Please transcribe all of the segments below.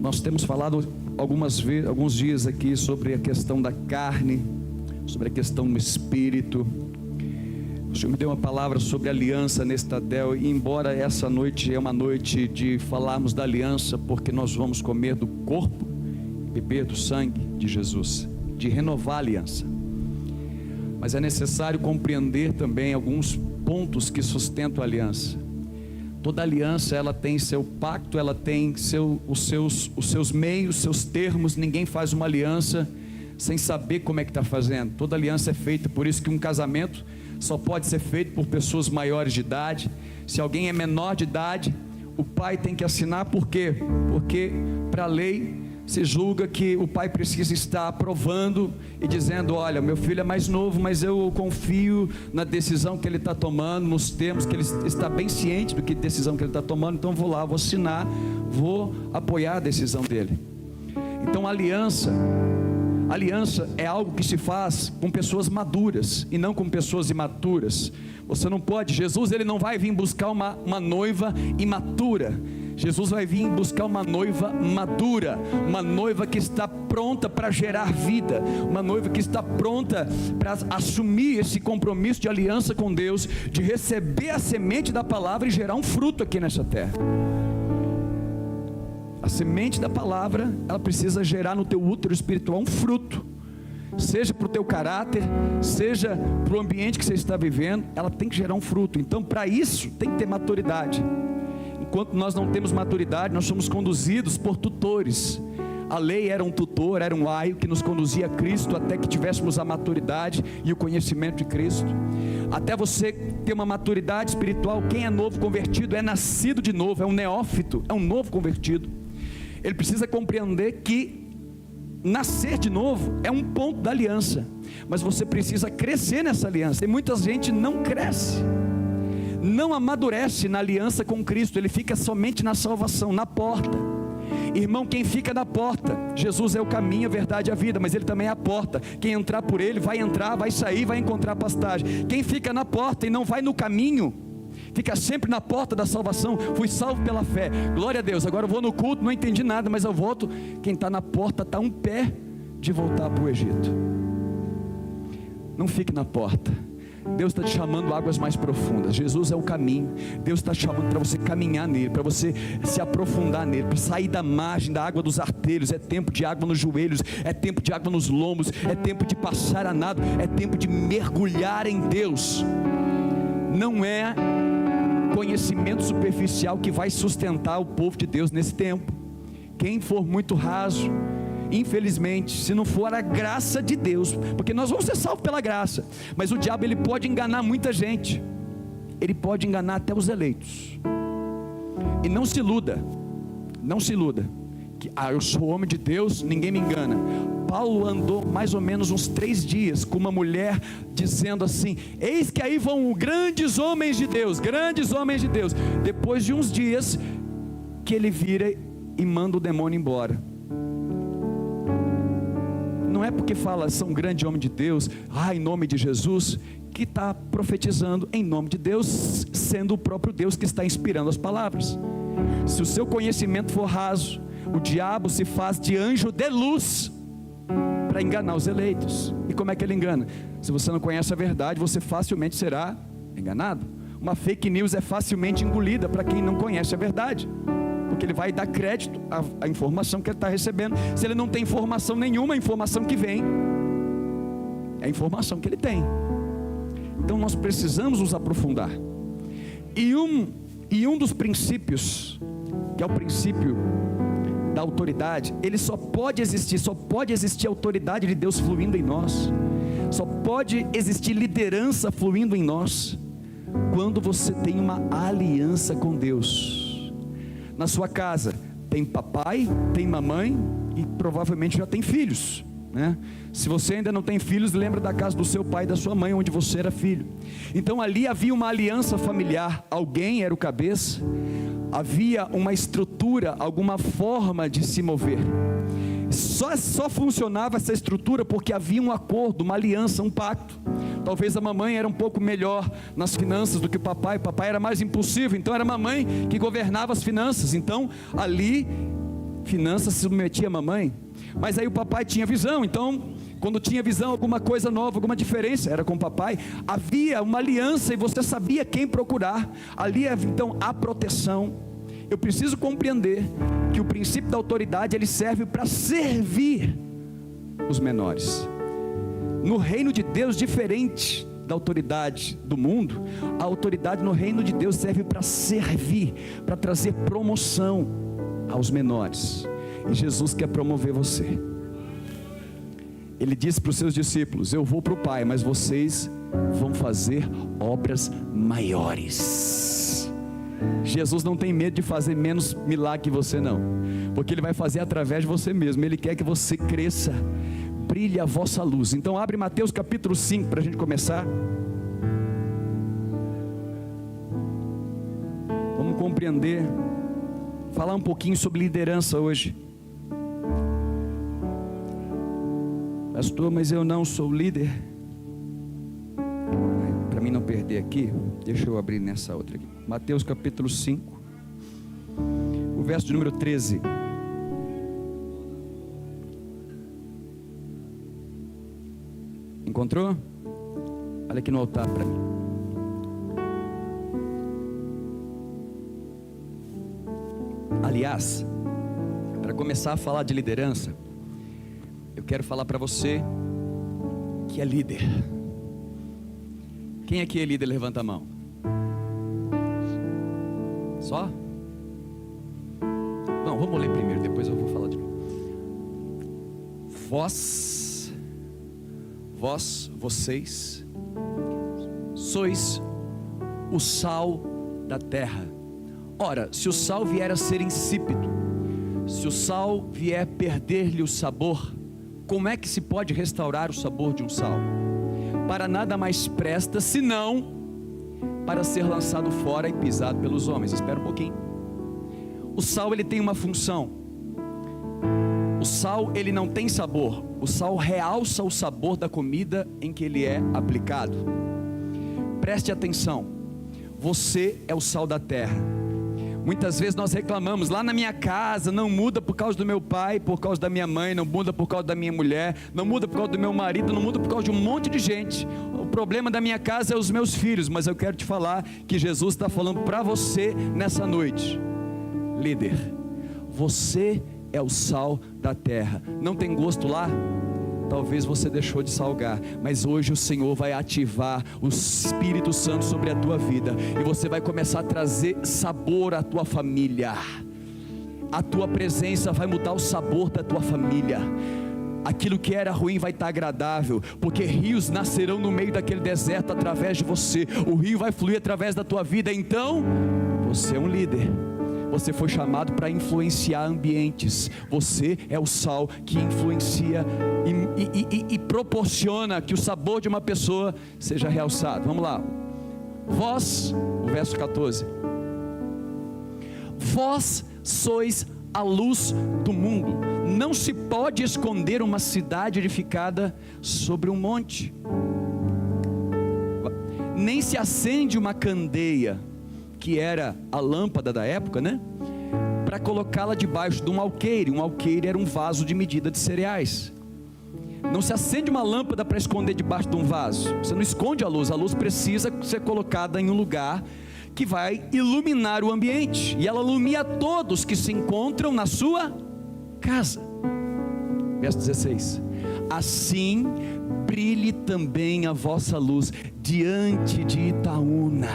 Nós temos falado alguns dias aqui sobre a questão da carne, sobre a questão do espírito. O Senhor me deu uma palavra sobre aliança nesse Tadel, e embora essa noite é uma noite de falarmos da aliança, porque nós vamos comer do corpo, beber do sangue de Jesus, de renovar a aliança, mas é necessário compreender também alguns pontos que sustentam a aliança. Toda aliança, ela tem seu pacto, ela tem os seus meios, seus termos. Ninguém faz uma aliança sem saber como é que está fazendo. Toda aliança é feita, por isso que um casamento só pode ser feito por pessoas maiores de idade. Se alguém é menor de idade, o pai tem que assinar. Por quê? Porque para a lei se julga que o pai precisa estar aprovando e dizendo: olha, meu filho é mais novo, mas eu confio na decisão que ele está tomando, nos termos que ele está bem ciente do que decisão que ele está tomando, então vou lá, vou assinar, vou apoiar a decisão dele. Então aliança é algo que se faz com pessoas maduras e não com pessoas imaturas. Você não pode, Jesus ele não vai vir buscar uma noiva imatura. Jesus vai vir buscar uma noiva madura, uma noiva que está pronta para gerar vida, uma noiva que está pronta para assumir esse compromisso de aliança com Deus, de receber a semente da palavra e gerar um fruto aqui nessa terra. A semente da palavra, ela precisa gerar no teu útero espiritual um fruto, seja para o teu caráter, seja para o ambiente que você está vivendo, ela tem que gerar um fruto. Então para isso tem que ter maturidade. Enquanto nós não temos maturidade, nós somos conduzidos por tutores. A lei era um tutor, era um aio que nos conduzia a Cristo até que tivéssemos a maturidade e o conhecimento de Cristo. Até você ter uma maturidade espiritual, quem é novo convertido é nascido de novo, é um neófito, é um novo convertido. Ele precisa compreender que nascer de novo é um ponto da aliança, mas você precisa crescer nessa aliança, e muita gente não cresce, não amadurece na aliança com Cristo, ele fica somente na salvação, na porta. Irmão, quem fica na porta, Jesus é o caminho, a verdade e a vida, mas ele também é a porta. Quem entrar por ele vai entrar, vai sair, vai encontrar pastagem. Quem fica na porta e não vai no caminho, fica sempre na porta da salvação. Fui salvo pela fé, glória a Deus, agora eu vou no culto, não entendi nada, mas eu volto. Quem está na porta está um pé de voltar para o Egito. Não fique na porta. Deus está te chamando a águas mais profundas. Jesus é o caminho. Deus está te chamando para você caminhar nele, para você se aprofundar nele, para sair da margem da água dos artelhos. É tempo de água nos joelhos, é tempo de água nos lombos, é tempo de passar a nado, é tempo de mergulhar em Deus. Não é conhecimento superficial que vai sustentar o povo de Deus nesse tempo. Quem for muito raso, infelizmente, se não for a graça de Deus, porque nós vamos ser salvos pela graça, mas o diabo ele pode enganar muita gente, ele pode enganar até os eleitos. E não se iluda, que eu sou homem de Deus, ninguém me engana. Paulo andou mais ou menos uns 3 dias com uma mulher dizendo assim: eis que aí vão grandes homens de Deus, grandes homens de Deus. Depois de uns dias que ele vira e manda o demônio embora. Não é porque fala são grande homem de Deus, em nome de Jesus, que está profetizando em nome de Deus, sendo o próprio Deus que está inspirando as palavras. Se o seu conhecimento for raso, o diabo se faz de anjo de luz para enganar os eleitos. E como é que ele engana? Se você não conhece a verdade, você facilmente será enganado. Uma fake news é facilmente engolida para quem não conhece a verdade, porque ele vai dar crédito à informação que ele está recebendo. Se ele não tem informação nenhuma, a informação que vem é a informação que ele tem. Então nós precisamos nos aprofundar. E um dos princípios, que é o princípio da autoridade, ele só pode existir a autoridade de Deus fluindo em nós, só pode existir liderança fluindo em nós, quando você tem uma aliança com Deus. Na sua casa tem papai, tem mamãe e provavelmente já tem filhos, né? Se você ainda não tem filhos, lembra da casa do seu pai e da sua mãe, onde você era filho. Então ali havia uma aliança familiar, alguém era o cabeça, havia uma estrutura, alguma forma de se mover. Só funcionava essa estrutura porque havia um acordo, uma aliança, um pacto. Talvez a mamãe era um pouco melhor nas finanças do que o papai era mais impulsivo, então era a mamãe que governava as finanças. Então ali finanças se submetia à mamãe, mas aí o papai tinha visão, então quando tinha visão, alguma coisa nova, alguma diferença, era com o papai, havia uma aliança e você sabia quem procurar, ali então há proteção. Eu preciso compreender que o princípio da autoridade, ele serve para servir os menores. No reino de Deus, diferente da autoridade do mundo, a autoridade no reino de Deus serve para servir, para trazer promoção aos menores, e Jesus quer promover você. Ele disse para os seus discípulos: eu vou para o Pai, mas vocês vão fazer obras maiores. Jesus não tem medo de fazer menos milagre que você não, porque Ele vai fazer através de você mesmo. Ele quer que você cresça, brilhe a vossa luz. Então abre Mateus capítulo 5 para a gente começar. Vamos compreender, falar um pouquinho sobre liderança hoje. Pastor, mas eu não sou líder. Para mim não perder aqui, deixa eu abrir nessa outra aqui. Mateus capítulo 5, o verso de número 13. Encontrou? Olha aqui no altar para mim. Aliás, para começar a falar de liderança, eu quero falar para você que é líder. Quem aqui é líder? Levanta a mão. Só? Não, vamos ler primeiro, depois eu vou falar de novo. Vocês sois o sal da terra. Ora, se o sal vier a ser insípido, se o sal vier a perder-lhe o sabor, como é que se pode restaurar o sabor de um sal? Para nada mais presta, senão para ser lançado fora e pisado pelos homens. Espera um pouquinho. O sal, ele tem uma função. O sal, ele não tem sabor. O sal realça o sabor da comida em que ele é aplicado. Preste atenção. Você é o sal da terra. Muitas vezes nós reclamamos: lá na minha casa não muda por causa do meu pai, por causa da minha mãe, não muda por causa da minha mulher, não muda por causa do meu marido, não muda por causa de um monte de gente. O problema da minha casa é os meus filhos. Mas eu quero te falar que Jesus está falando para você nessa noite: líder, você é o sal da terra. Não tem gosto lá? Talvez você deixou de salgar, mas hoje o Senhor vai ativar o Espírito Santo sobre a tua vida, e você vai começar a trazer sabor à tua família. A tua presença vai mudar o sabor da tua família. Aquilo que era ruim vai estar agradável, porque rios nascerão no meio daquele deserto através de você. O rio vai fluir através da tua vida. Então, você é um líder. Você foi chamado para influenciar ambientes. Você é o sal que influencia e proporciona que o sabor de uma pessoa seja realçado. Vamos lá. Vós, o verso 14. Vós sois a luz do mundo. Não se pode esconder uma cidade edificada sobre um monte. Nem se acende uma candeia, que era a lâmpada da época, né? Para colocá-la debaixo de um alqueire. Um alqueire era um vaso de medida de cereais. Não se acende uma lâmpada para esconder debaixo de um vaso. Você não esconde a luz precisa ser colocada em um lugar que vai iluminar o ambiente, e ela ilumina todos que se encontram na sua casa. Verso 16. Assim brilhe também a vossa luz diante de Itaúna,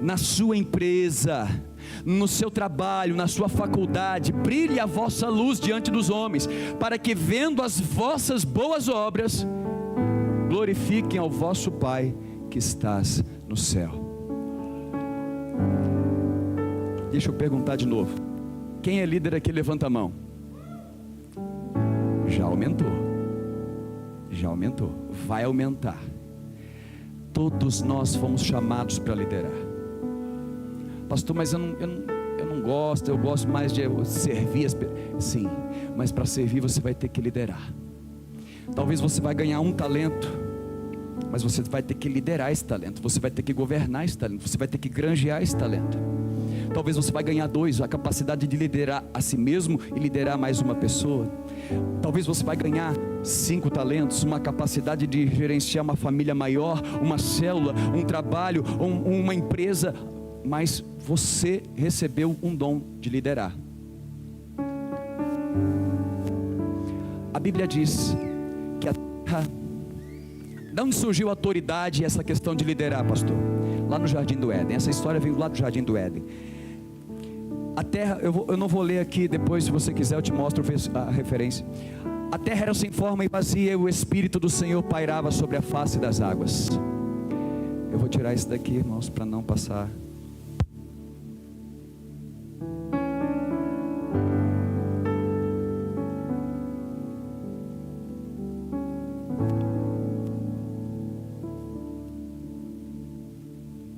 na sua empresa, no seu trabalho, na sua faculdade. Brilhe a vossa luz diante dos homens, para que, vendo as vossas boas obras, glorifiquem ao vosso Pai que estás no céu. Deixa eu perguntar de novo: quem é líder aqui? Levanta a mão. Já aumentou. Já aumentou. Vai aumentar. Todos nós fomos chamados para liderar. Pastor, mas eu não gosto, eu gosto mais de servir as pessoas. Sim, mas para servir você vai ter que liderar. Talvez você vai ganhar um talento, mas você vai ter que liderar esse talento, você vai ter que governar esse talento, você vai ter que granjear esse talento. Talvez você vai ganhar 2, a capacidade de liderar a si mesmo e liderar mais uma pessoa. Talvez você vai ganhar 5 talentos, uma capacidade de gerenciar uma família maior, uma célula, um trabalho, uma empresa, mas você recebeu um dom de liderar. A Bíblia diz que a terra, de onde surgiu a autoridade e essa questão de liderar, pastor? Lá no Jardim do Éden. Essa história vem lá do Jardim do Éden. A terra, eu não vou ler aqui, depois se você quiser eu te mostro a referência. A terra era sem forma e vazia, e o Espírito do Senhor pairava sobre a face das águas. Eu vou tirar isso daqui, irmãos, para não passar.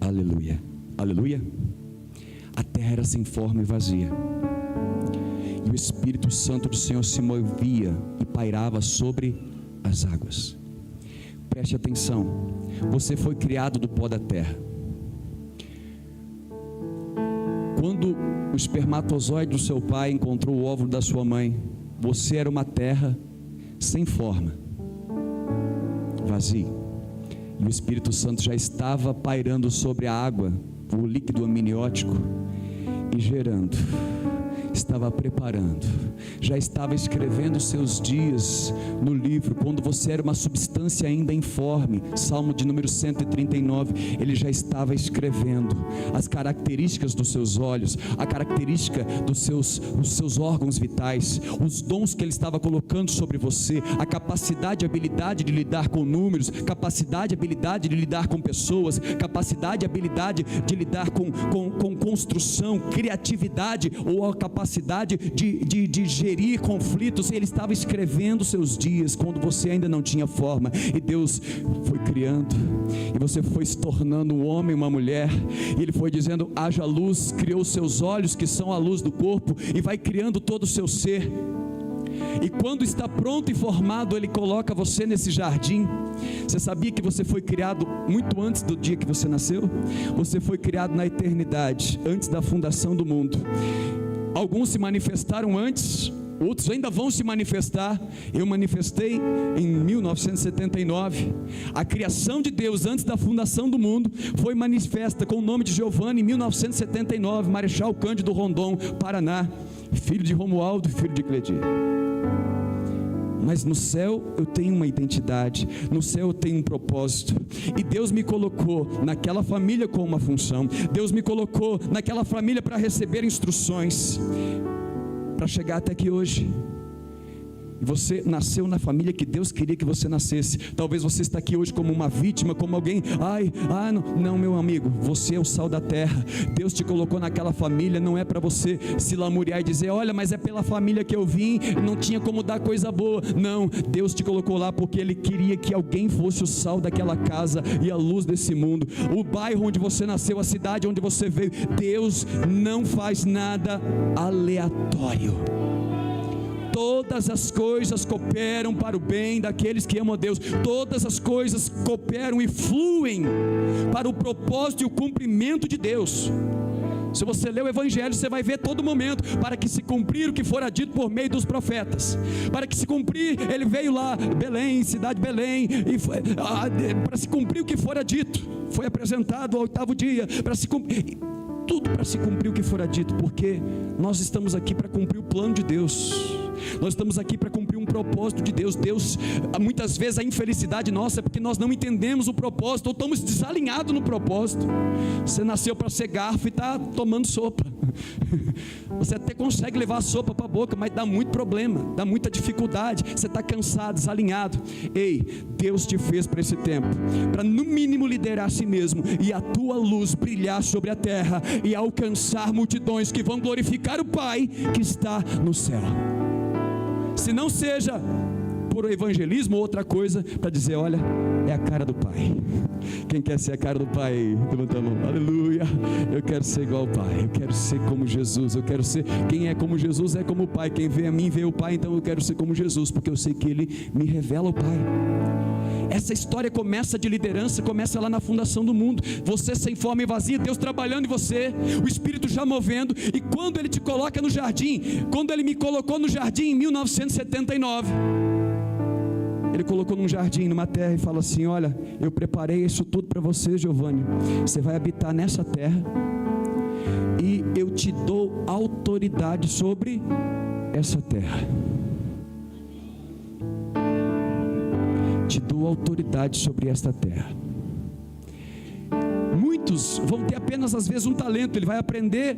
Aleluia, aleluia. A terra era sem forma e vazia, e o Espírito Santo do Senhor se movia e pairava sobre as águas. Preste atenção, você foi criado do pó da terra. Quando o espermatozoide do seu pai encontrou o óvulo da sua mãe, você era uma terra sem forma, vazia, e o Espírito Santo já estava pairando sobre a água, o líquido amniótico, e gerando, estava preparando, já estava escrevendo seus dias no livro, quando você era uma substância ainda informe. Salmo de número 139, ele já estava escrevendo as características dos seus olhos, a característica dos seus órgãos vitais, os dons que ele estava colocando sobre você, a capacidade e habilidade de lidar com números, capacidade e habilidade de lidar com pessoas, capacidade e habilidade de lidar com construção, criatividade, ou a capacidade de gerir conflitos. Ele estava escrevendo seus dias quando você ainda não tinha forma, e Deus foi criando, e você foi se tornando um homem, uma mulher, e Ele foi dizendo: haja luz, criou seus olhos que são a luz do corpo, e vai criando todo o seu ser. E quando está pronto e formado, Ele coloca você nesse jardim. Você sabia que você foi criado muito antes do dia que você nasceu? Você foi criado na eternidade, antes da fundação do mundo. Alguns se manifestaram antes, outros ainda vão se manifestar. Eu manifestei em 1979. A criação de Deus antes da fundação do mundo foi manifesta com o nome de Giovanni em 1979, Marechal Cândido Rondon, Paraná, filho de Romualdo, filho de Cledir. Mas no céu eu tenho uma identidade, no céu eu tenho um propósito, e Deus me colocou naquela família com uma função. Deus me colocou naquela família para receber instruções, para chegar até aqui hoje. E você nasceu na família que Deus queria que você nascesse. Talvez você está aqui hoje como uma vítima, como alguém, não, meu amigo, você é o sal da terra. Deus te colocou naquela família, não é para você se lamuriar e dizer: olha, mas é pela família que eu vim, não tinha como dar coisa boa. Não, Deus te colocou lá porque Ele queria que alguém fosse o sal daquela casa e a luz desse mundo. O bairro onde você nasceu, a cidade onde você veio, Deus não faz nada aleatório. Todas as coisas cooperam para o bem daqueles que amam a Deus. Todas as coisas cooperam e fluem para o propósito e o cumprimento de Deus. Se você ler o Evangelho, você vai ver todo momento: para que se cumprir o que fora dito por meio dos profetas. Para que se cumprir, ele veio lá, Belém, cidade de Belém, e para se cumprir o que fora dito, foi apresentado ao 8º dia, para se cumprir, tudo para se cumprir o que fora dito, porque nós estamos aqui para cumprir o plano de Deus. Nós estamos aqui para cumprir um propósito de Deus. Muitas vezes a infelicidade nossa é porque nós não entendemos o propósito, ou estamos desalinhados no propósito. Você nasceu para ser garfo e está tomando sopa. Você até consegue levar a sopa para a boca, mas dá muito problema, dá muita dificuldade. Você está cansado, desalinhado. Ei, Deus te fez para esse tempo, para no mínimo liderar a si mesmo, e a tua luz brilhar sobre a terra, e alcançar multidões que vão glorificar o Pai que está no céu. Se não seja por evangelismo ou outra coisa, para dizer: olha, é a cara do Pai. Quem quer ser a cara do Pai? Levanta a mão. Aleluia. Eu quero ser igual ao Pai, eu quero ser como Jesus. Eu quero ser, quem é como Jesus é como o Pai. Quem vê a mim vê o Pai. Então eu quero ser como Jesus, porque eu sei que Ele me revela o Pai. Essa história começa de liderança, começa lá na fundação do mundo. Você sem forma e vazia, Deus trabalhando em você, o Espírito já movendo. E quando Ele te coloca no jardim, quando Ele me colocou no jardim em 1979, Ele colocou num jardim, numa terra, e fala assim: olha, eu preparei isso tudo para você, Giovanni. Você vai habitar nessa terra, e eu te dou autoridade sobre essa terra. Te dou autoridade sobre esta terra. Muitos vão ter apenas às vezes um talento. Ele vai aprender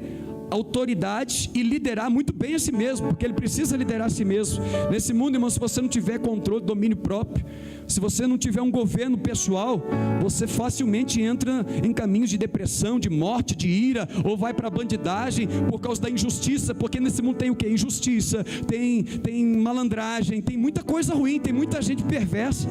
autoridade e liderar muito bem a si mesmo, porque ele precisa liderar a si mesmo. Nesse mundo, irmão, se você não tiver controle, domínio próprio, se você não tiver um governo pessoal, você facilmente entra em caminhos de depressão, de morte, de ira, ou vai para a bandidagem por causa da injustiça, porque nesse mundo tem o que? Injustiça, tem malandragem, tem muita coisa ruim, tem muita gente perversa.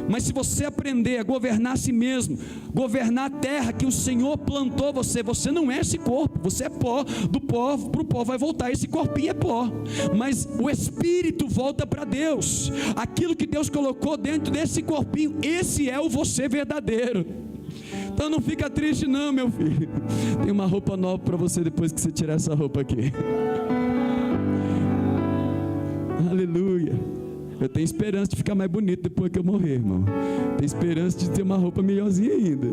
Mas se você aprender a governar a si mesmo, governar a terra que o Senhor plantou você não é esse corpo, você é pó, do pó para o pó vai voltar, esse corpinho é pó, mas o Espírito volta para Deus, aquilo que Deus colocou dentro desse corpinho, esse é o você verdadeiro. Então não fica triste não, meu filho, tem uma roupa nova para você depois que você tirar essa roupa aqui. Aleluia. Eu tenho esperança de ficar mais bonito depois que eu morrer, irmão. Tenho esperança de ter uma roupa melhorzinha ainda.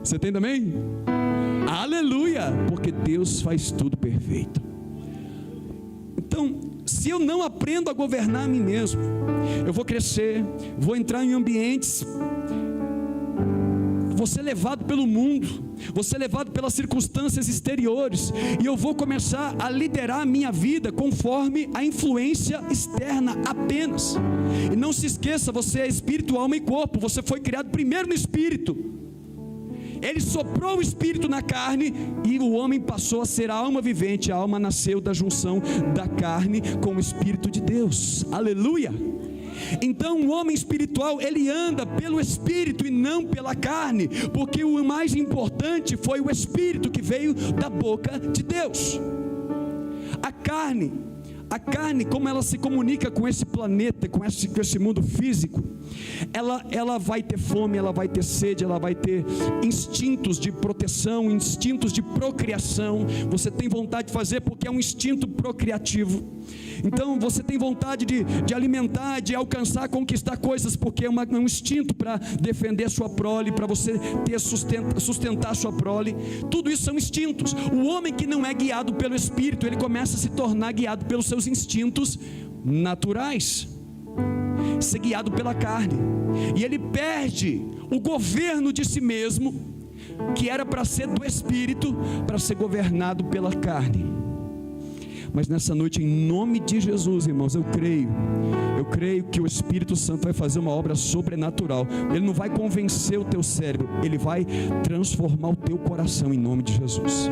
Você tem também? Aleluia! Porque Deus faz tudo perfeito. Então, se eu não aprendo a governar a mim mesmo, eu vou crescer, vou entrar em ambientes, vou ser levado pelo mundo, vou ser levado pelas circunstâncias exteriores, e eu vou começar a liderar a minha vida conforme a influência externa apenas. E não se esqueça, você é espírito, alma e corpo. Você foi criado primeiro no espírito. Ele soprou o espírito na carne, e o homem passou a ser a alma vivente. A alma nasceu da junção da carne com o Espírito de Deus. Aleluia! Então o homem espiritual, ele anda pelo Espírito e não pela carne, porque o mais importante foi o Espírito que veio da boca de Deus. A carne, como ela se comunica com esse planeta, com esse mundo físico, ela vai ter fome, ela vai ter sede, ela vai ter instintos de proteção, instintos de procriação. Você tem vontade de fazer porque é um instinto procriativo. Então você tem vontade de alimentar, de alcançar, conquistar coisas, porque é um instinto para defender sua prole, para você sustentar sua prole. Tudo isso são instintos. O homem que não é guiado pelo Espírito, ele começa a se tornar guiado pelos seus instintos naturais, ser guiado pela carne, e ele perde o governo de si mesmo, que era para ser do Espírito, para ser governado pela carne. Mas nessa noite, em nome de Jesus, irmãos, eu creio que o Espírito Santo vai fazer uma obra sobrenatural. Ele não vai convencer o teu cérebro, ele vai transformar o teu coração, em nome de Jesus.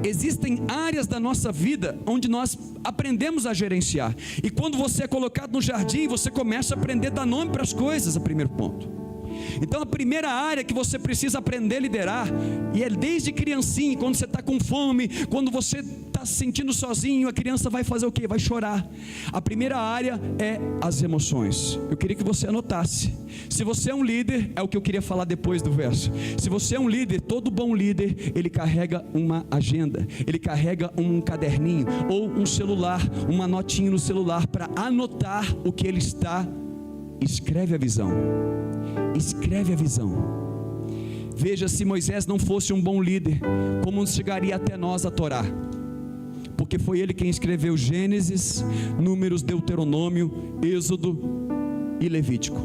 Existem áreas da nossa vida onde nós aprendemos a gerenciar, e quando você é colocado no jardim, você começa a aprender a dar nome para as coisas, primeiro ponto. Então a primeira área que você precisa aprender a liderar, e é desde criancinha, quando você está com fome, quando você está se sentindo sozinho, a criança vai fazer o quê? Vai chorar. A primeira área é as emoções. Eu queria que você anotasse. Se você é um líder, é o que eu queria falar depois do verso. Se você é um líder, todo bom líder, ele carrega uma agenda, ele carrega um caderninho, ou um celular, uma notinha no celular, para anotar o que ele está. Escreve a visão. Escreve a visão. Veja, se Moisés não fosse um bom líder, como não chegaria até nós a Torá? Porque foi ele quem escreveu Gênesis, Números, Deuteronômio, Êxodo e Levítico.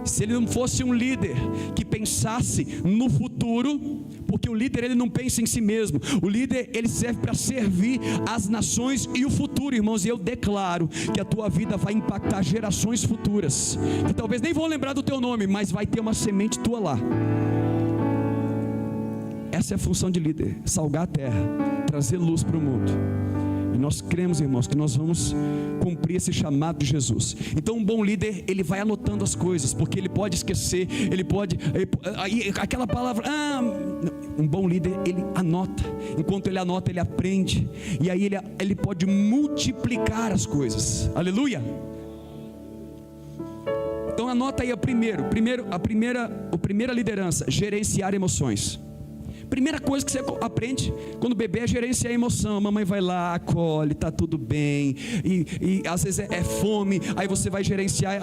Se ele não fosse um líder que pensasse no futuro, porque o líder, ele não pensa em si mesmo, o líder, ele serve para servir as nações e o futuro, irmãos. E eu declaro que a tua vida vai impactar gerações futuras, que talvez nem vão lembrar do teu nome, mas vai ter uma semente tua lá. Essa é a função de líder: salgar a terra, trazer luz para o mundo. E nós cremos, irmãos, que nós vamos cumprir esse chamado de Jesus. Então um bom líder, ele vai anotando as coisas, porque ele pode esquecer, aquela palavra, um bom líder, ele anota. Enquanto ele anota, ele aprende, e aí ele pode multiplicar as coisas. Aleluia. anota aí a primeira liderança: gerenciar emoções. Primeira coisa que você aprende quando o bebê é gerenciar a emoção. A mamãe vai lá, acolhe, tá tudo bem, e às vezes é fome, aí você vai gerenciar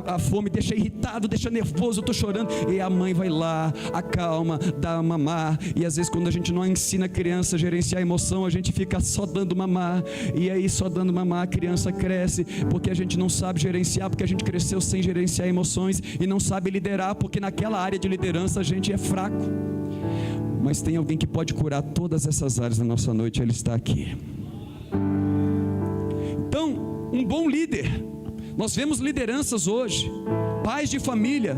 a fome, deixa irritado, deixa nervoso, eu tô chorando, e a mãe vai lá, acalma, dá a mamar. E às vezes quando a gente não ensina a criança a gerenciar a emoção, a gente fica só dando mamar, e aí só dando mamar a criança cresce, porque a gente não sabe gerenciar, porque a gente cresceu sem gerenciar emoções, e não sabe liderar, porque naquela área de liderança a gente é fraco. Mas tem alguém que pode curar todas essas áreas na nossa noite, Ele está aqui. Então, um bom líder, nós vemos lideranças hoje, pais de família,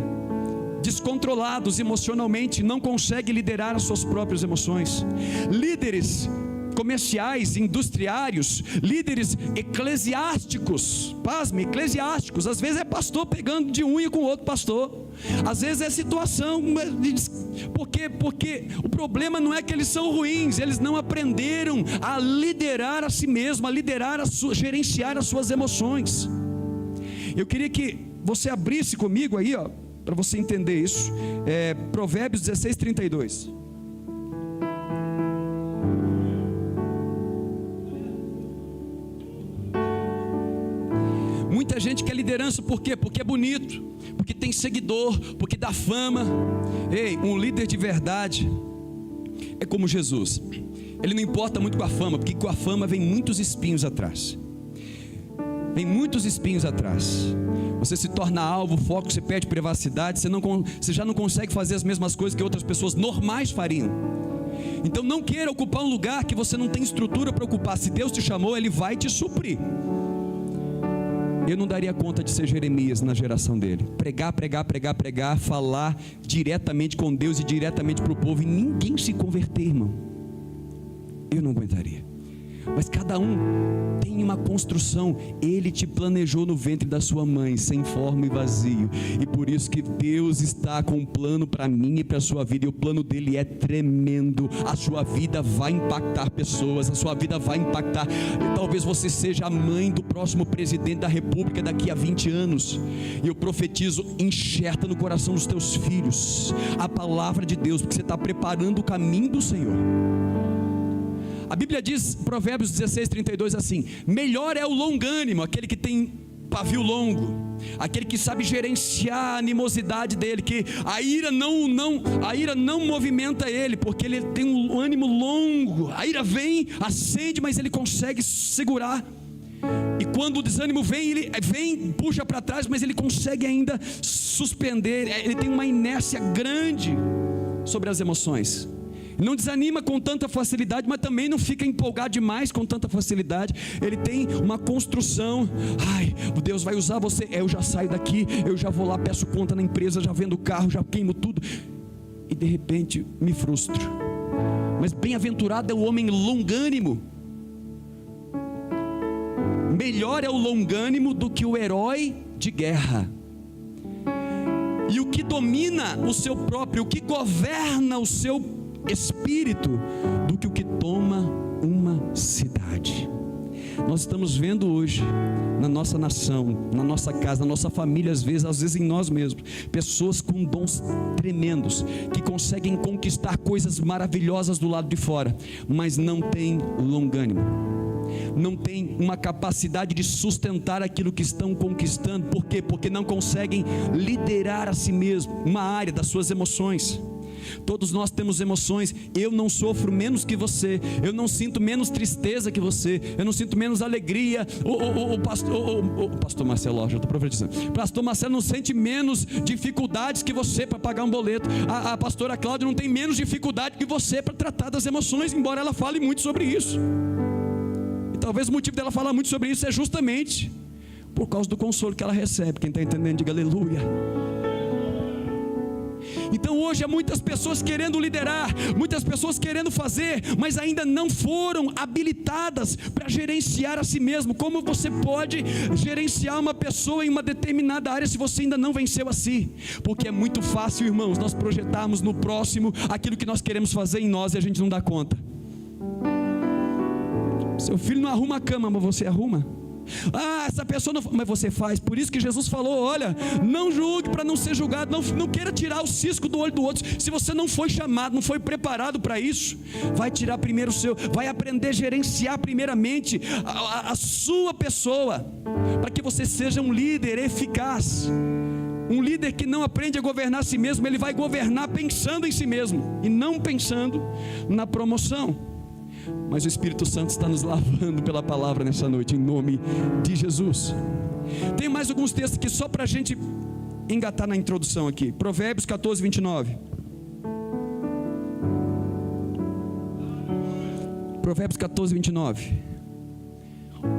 descontrolados emocionalmente, não conseguem liderar as suas próprias emoções. Líderes comerciais, industriários, líderes eclesiásticos, pasme, eclesiásticos, às vezes é pastor pegando de unha com outro pastor, às vezes é situação, porque o problema não é que eles são ruins, eles não aprenderam a liderar a si mesmo, a liderar, gerenciar as suas emoções. Eu queria que você abrisse comigo aí, para você entender isso, Provérbios 16:32. Muita gente quer liderança, por quê? Porque é bonito, porque tem seguidor, porque dá fama. Ei, um líder de verdade é como Jesus. Ele não importa muito com a fama, porque com a fama vem muitos espinhos atrás. Vem muitos espinhos atrás. Você se torna alvo, foco, você perde privacidade, você já não consegue fazer as mesmas coisas que outras pessoas normais fariam. Então não queira ocupar um lugar que você não tem estrutura para ocupar. Se Deus te chamou, Ele vai te suprir. Eu não daria conta de ser Jeremias na geração dele. Pregar, falar diretamente com Deus e diretamente para o povo, e ninguém se converter, irmão. Eu não aguentaria. Mas cada um tem uma construção. Ele te planejou no ventre da sua mãe, sem forma e vazio. E por isso que Deus está com um plano para mim e para a sua vida. E o plano dele é tremendo. A sua vida vai impactar pessoas. A sua vida vai impactar. E talvez você seja a mãe do próximo presidente da república daqui a 20 anos. E eu profetizo: enxerta no coração dos teus filhos a palavra de Deus, porque você está preparando o caminho do Senhor. A Bíblia diz, Provérbios 16:32, assim: melhor é o longânimo, aquele que tem pavio longo, aquele que sabe gerenciar a animosidade dele, que a ira não movimenta ele, porque ele tem um ânimo longo. A ira vem, acende, mas ele consegue segurar. E quando o desânimo vem, ele puxa para trás, mas ele consegue ainda suspender. Ele tem uma inércia grande sobre as emoções. Não desanima com tanta facilidade, mas também não fica empolgado demais com tanta facilidade. Ele tem uma construção. Ai, Deus vai usar você. Eu já saio daqui, eu já vou lá, peço conta na empresa, já vendo o carro, já queimo tudo, e de repente me frustro. Mas bem-aventurado é o homem longânimo. Melhor é o longânimo do que o herói de guerra. E o que domina o seu próprio, o que governa o seu espírito, do que o que toma uma cidade. Nós estamos vendo hoje na nossa nação, na nossa casa, na nossa família, às vezes em nós mesmos, pessoas com dons tremendos, que conseguem conquistar coisas maravilhosas do lado de fora, mas não tem longânimo, não tem uma capacidade de sustentar aquilo que estão conquistando. Por quê? Porque não conseguem liderar a si mesmo, uma área das suas emoções. Todos nós temos emoções. Eu não sofro menos que você, eu não sinto menos tristeza que você, eu não sinto menos alegria. O pastor Marcelo, já estou profetizando. O pastor Marcelo não sente menos dificuldades que você para pagar um boleto. A pastora Cláudia não tem menos dificuldade que você para tratar das emoções, embora ela fale muito sobre isso. E talvez o motivo dela falar muito sobre isso é justamente por causa do consolo que ela recebe. Quem está entendendo, diga aleluia. Então hoje há muitas pessoas querendo liderar, muitas pessoas querendo fazer, mas ainda não foram habilitadas para gerenciar a si mesmo. Como você pode gerenciar uma pessoa em uma determinada área se você ainda não venceu a si? Porque é muito fácil, irmãos, nós projetarmos no próximo aquilo que nós queremos fazer em nós e a gente não dá conta. Seu filho não arruma a cama, mas você arruma. Essa pessoa não, mas você faz. Por isso que Jesus falou: olha, não julgue para não ser julgado, não queira tirar o cisco do olho do outro. Se você não foi chamado, não foi preparado para isso, vai tirar primeiro o seu, vai aprender a gerenciar primeiramente a sua pessoa, para que você seja um líder eficaz. Um líder que não aprende a governar a si mesmo, ele vai governar pensando em si mesmo e não pensando na promoção. Mas o Espírito Santo está nos lavando pela palavra nessa noite, em nome de Jesus. Tem mais alguns textos aqui só para a gente engatar na introdução aqui. Provérbios 14, 29. Provérbios 14, 29.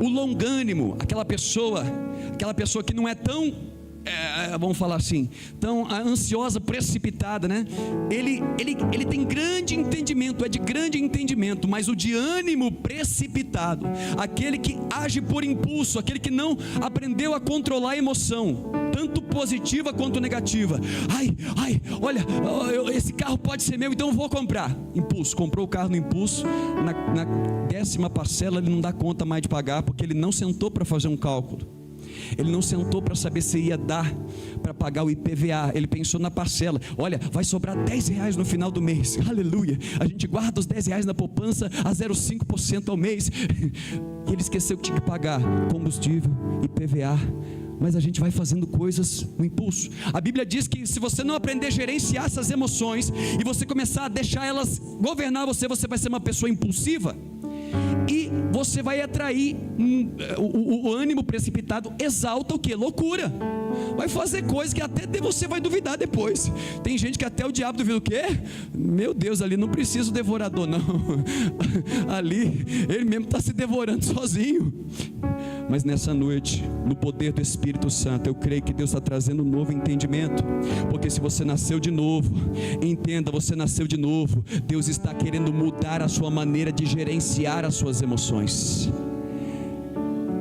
O longânimo, aquela pessoa que não é tão, vamos falar assim, tão ansiosa, precipitada, né? Ele tem grande entendimento, é de grande entendimento, mas o de ânimo precipitado, aquele que age por impulso, aquele que não aprendeu a controlar a emoção, tanto positiva quanto negativa. Olha, esse carro pode ser meu, então eu vou comprar. Impulso, comprou o carro no impulso, na 10ª parcela ele não dá conta mais de pagar, porque ele não sentou para fazer um cálculo. Ele não sentou para saber se ia dar para pagar o IPVA. Ele pensou na parcela. Olha, vai sobrar R$10 no final do mês. Aleluia. A gente guarda os R$10 na poupança a 0,5% ao mês. E ele esqueceu que tinha que pagar combustível, IPVA. Mas a gente vai fazendo coisas no impulso. A Bíblia diz que se você não aprender a gerenciar essas emoções e você começar a deixar elas governar você, você vai ser uma pessoa impulsiva. E você vai atrair o ânimo precipitado, exalta o que? Loucura. Vai fazer coisas que até você vai duvidar depois. Tem gente que até o diabo duvida. O quê? Meu Deus, ali não precisa o devorador não. Ali ele mesmo está se devorando sozinho. Mas nessa noite, no poder do Espírito Santo, eu creio que Deus está trazendo um novo entendimento. Porque se você nasceu de novo, entenda, você nasceu de novo. Deus está querendo mudar a sua maneira de gerenciar as suas emoções.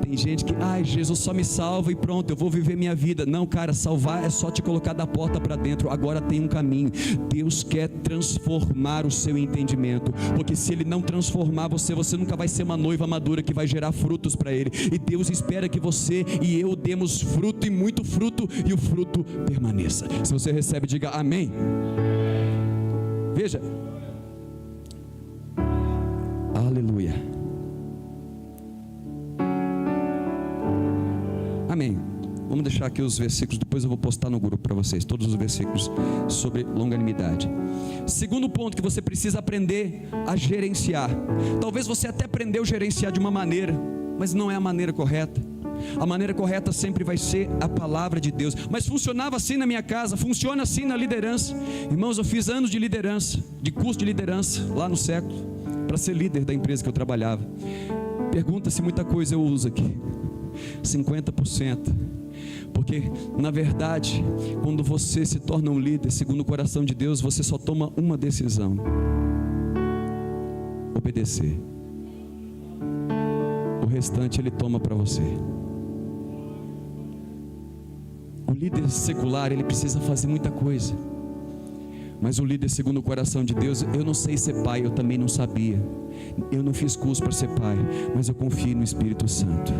Tem gente que, Jesus só me salva e pronto, eu vou viver minha vida. Não, cara, salvar é só te colocar da porta para dentro. Agora tem um caminho. Deus quer transformar o seu entendimento, porque se Ele não transformar você nunca vai ser uma noiva madura que vai gerar frutos para Ele. E Deus espera que você e eu demos fruto, e muito fruto, e o fruto permaneça. Se você recebe, diga amém. Veja, aleluia, amém. Vamos deixar aqui os versículos, depois eu vou postar no grupo para vocês, todos os versículos sobre longanimidade. Segundo ponto que você precisa aprender a gerenciar. Talvez você até aprendeu a gerenciar de uma maneira, mas não é a maneira correta. A maneira correta sempre vai ser a palavra de Deus. Mas funcionava assim na minha casa, funciona assim na liderança. Irmãos, eu fiz anos de liderança, de curso de liderança lá no século, para ser líder da empresa que eu trabalhava. Pergunta se muita coisa eu uso aqui. 50%. Porque na verdade, quando você se torna um líder segundo o coração de Deus, você só toma uma decisão: obedecer. O restante Ele toma para você. O líder secular, ele precisa fazer muita coisa, mas o líder segundo o coração de Deus, eu não sei ser pai, eu também não sabia, eu não fiz curso para ser pai, mas eu confio no Espírito Santo.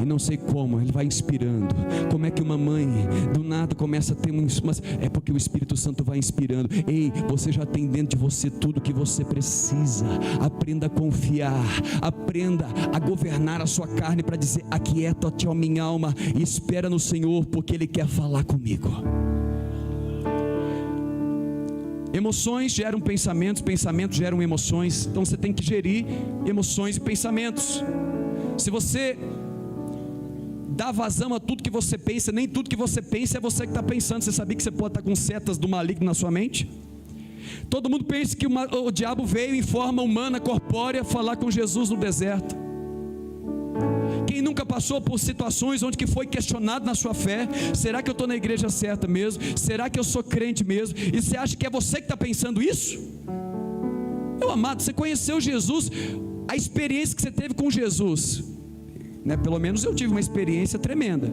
E não sei como, Ele vai inspirando. Como é que uma mãe do nada começa a ter mas é porque o Espírito Santo vai inspirando. Ei, você já tem dentro de você tudo o que você precisa. Aprenda a confiar, aprenda a governar a sua carne para dizer: aquieta-te, ó minha alma, e espera no Senhor, porque Ele quer falar comigo. Emoções geram pensamentos, pensamentos geram emoções. Então você tem que gerir emoções e pensamentos. Se você dá vazão a tudo que você pensa, nem tudo que você pensa é você que está pensando. Você sabia que você pode estar com setas do maligno na sua mente? Todo mundo pensa que o diabo veio em forma humana, corpórea, falar com Jesus no deserto. Quem nunca passou por situações onde que foi questionado na sua fé: será que eu estou na igreja certa mesmo? Será que eu sou crente mesmo? E você acha que é você que está pensando isso? Meu amado, você conheceu Jesus, a experiência que você teve com Jesus, né? Pelo menos eu tive uma experiência tremenda.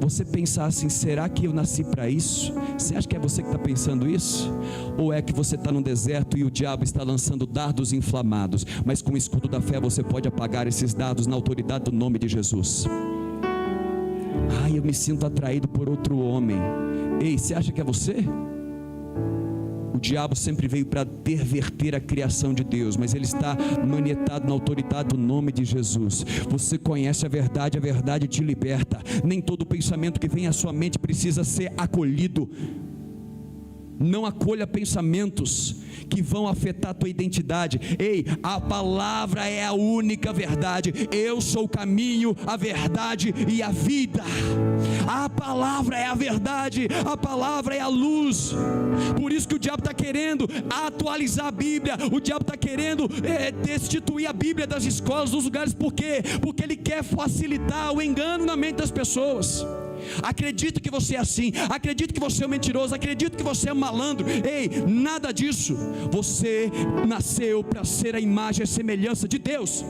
você pensar assim: será que eu nasci para isso? Você acha que é você que está pensando isso? Ou é que você está no deserto e o diabo está lançando dardos inflamados, mas com o escudo da fé você pode apagar esses dardos na autoridade do nome de Jesus? Ai, eu me sinto atraído por outro homem. Ei, você acha que é você? O diabo sempre veio para perverter a criação de Deus, mas ele está manietado na autoridade do nome de Jesus. Você conhece a verdade te liberta. Nem todo pensamento que vem à sua mente precisa ser acolhido. Não acolha pensamentos que vão afetar a tua identidade. Ei, a palavra é a única verdade. Eu sou o caminho, a verdade e a vida. A palavra é a verdade, a palavra é a luz. Por isso que o diabo está querendo atualizar a Bíblia. O diabo está querendo destituir a Bíblia das escolas, dos lugares. Por quê? Porque ele quer facilitar o engano na mente das pessoas. Acredito que você é assim, acredito que você é um mentiroso, acredito que você é um malandro. Ei, nada disso. Você nasceu para ser a imagem e a semelhança de Deus.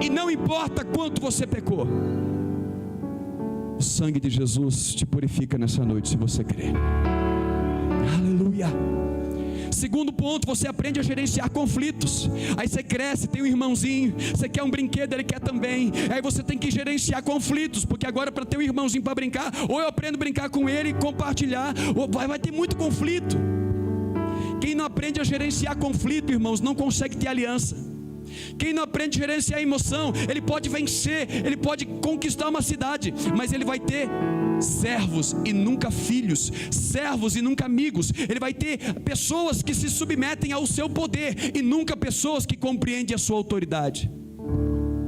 E não importa quanto você pecou, o sangue de Jesus te purifica nessa noite, se você crer. Aleluia. Segundo ponto, você aprende a gerenciar conflitos. Aí você cresce, tem um irmãozinho, você quer um brinquedo, ele quer também. Aí você tem que gerenciar conflitos, porque agora para ter um irmãozinho para brincar, ou eu aprendo a brincar com ele e compartilhar, ou vai ter muito conflito. Quem não aprende a gerenciar conflito, irmãos, não consegue ter aliança. Quem não aprende a gerenciar a emoção, ele pode vencer, ele pode conquistar uma cidade, mas ele vai ter servos e nunca filhos, servos e nunca amigos. Ele vai ter pessoas que se submetem ao seu poder e nunca pessoas que compreendem a sua autoridade.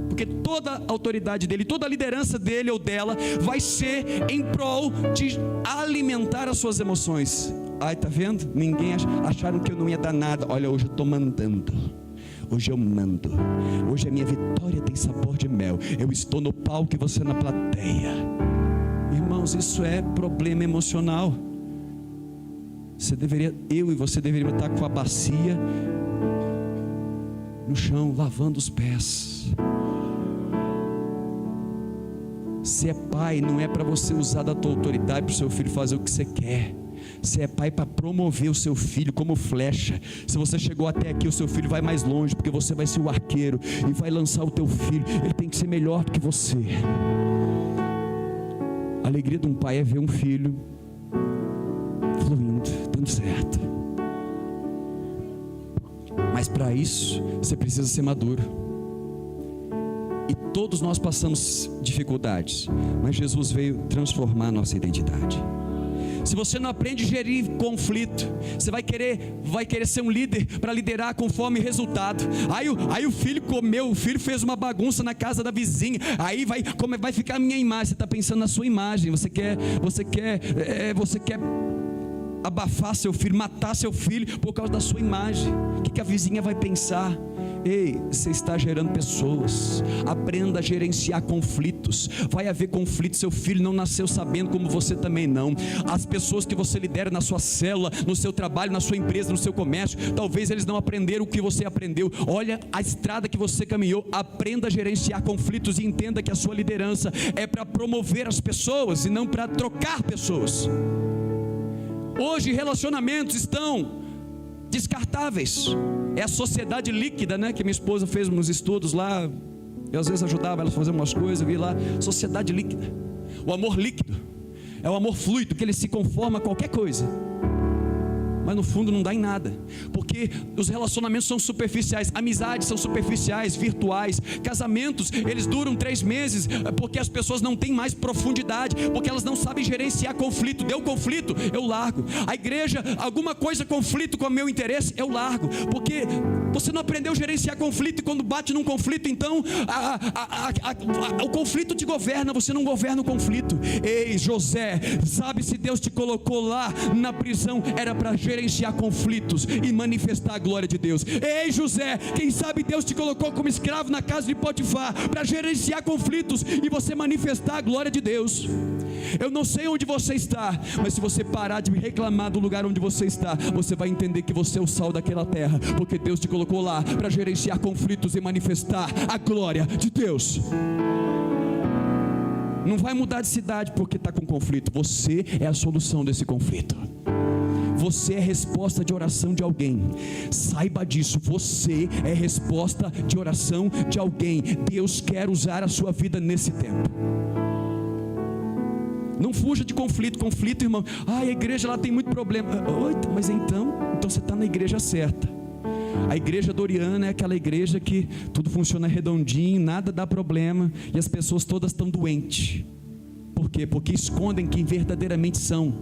Porque toda a autoridade dele, toda a liderança dele ou dela vai ser em prol de alimentar as suas emoções. Ai, tá vendo? Ninguém acharam que eu não ia dar nada. Olha, hoje eu estou mandando. Hoje eu mando. Hoje a minha vitória tem sabor de mel. Eu estou no palco e você na plateia. Irmãos, isso é problema emocional. Eu e você deveríamos estar com a bacia no chão, lavando os pés. Se é pai, não é para você usar da tua autoridade para o seu filho fazer o que você quer. Você é pai para promover o seu filho como flecha. Se você chegou até aqui, o seu filho vai mais longe, porque você vai ser o arqueiro e vai lançar o teu filho. Ele tem que ser melhor do que você. A alegria de um pai é ver um filho fluindo, dando certo. Mas para isso, você precisa ser maduro. E todos nós passamos dificuldades, mas Jesus veio transformar a nossa identidade. Se você não aprende a gerir conflito, você vai querer ser um líder para liderar conforme resultado. Aí o filho comeu, o filho fez uma bagunça na casa da vizinha. Aí vai ficar a minha imagem. Você está pensando na sua imagem. Você quer abafar seu filho, matar seu filho por causa da sua imagem. O que a vizinha vai pensar? Ei, você está gerando pessoas. Aprenda a gerenciar conflitos. Vai haver conflito. Seu filho não nasceu sabendo, como você também não. As pessoas que você lidera na sua célula, no seu trabalho, na sua empresa, no seu comércio, talvez eles não aprenderam o que você aprendeu. Olha a estrada que você caminhou. Aprenda a gerenciar conflitos e entenda que a sua liderança é para promover as pessoas e não para trocar pessoas. Hoje relacionamentos estão descartáveis. É a sociedade líquida, né? Que minha esposa fez uns estudos lá. Eu às vezes ajudava ela a fazer umas coisas. Eu vi lá, sociedade líquida. O amor líquido é o amor fluido, que ele se conforma a qualquer coisa, mas no fundo não dá em nada, porque os relacionamentos são superficiais, amizades são superficiais, virtuais, casamentos, eles duram 3 meses, porque as pessoas não têm mais profundidade, porque elas não sabem gerenciar conflito. Deu conflito, eu largo. A igreja, alguma coisa, conflito com o meu interesse, eu largo, porque você não aprendeu a gerenciar conflito, e quando bate num conflito, então o conflito te governa, você não governa o conflito. Ei, José, sabe, se Deus te colocou lá na prisão, era para gerenciar conflitos e manifestar a glória de Deus. Ei, José, quem sabe Deus te colocou como escravo na casa de Potifar para gerenciar conflitos e você manifestar a glória de Deus. Eu não sei onde você está, mas se você parar de reclamar do lugar onde você está, você vai entender que você é o sal daquela terra, porque Deus te colocou lá para gerenciar conflitos e manifestar a glória de Deus. Não vai mudar de cidade porque está com conflito. Você é a solução desse conflito. Você é resposta de oração de alguém. Saiba disso. Você é resposta de oração de alguém. Deus quer usar a sua vida nesse tempo. Não fuja de conflito. Conflito, irmão. A igreja lá tem muito problema. Mas então você está na igreja certa. A igreja doriana é aquela igreja que tudo funciona redondinho, nada dá problema, e as pessoas todas estão doentes. Por quê? Porque escondem quem verdadeiramente são.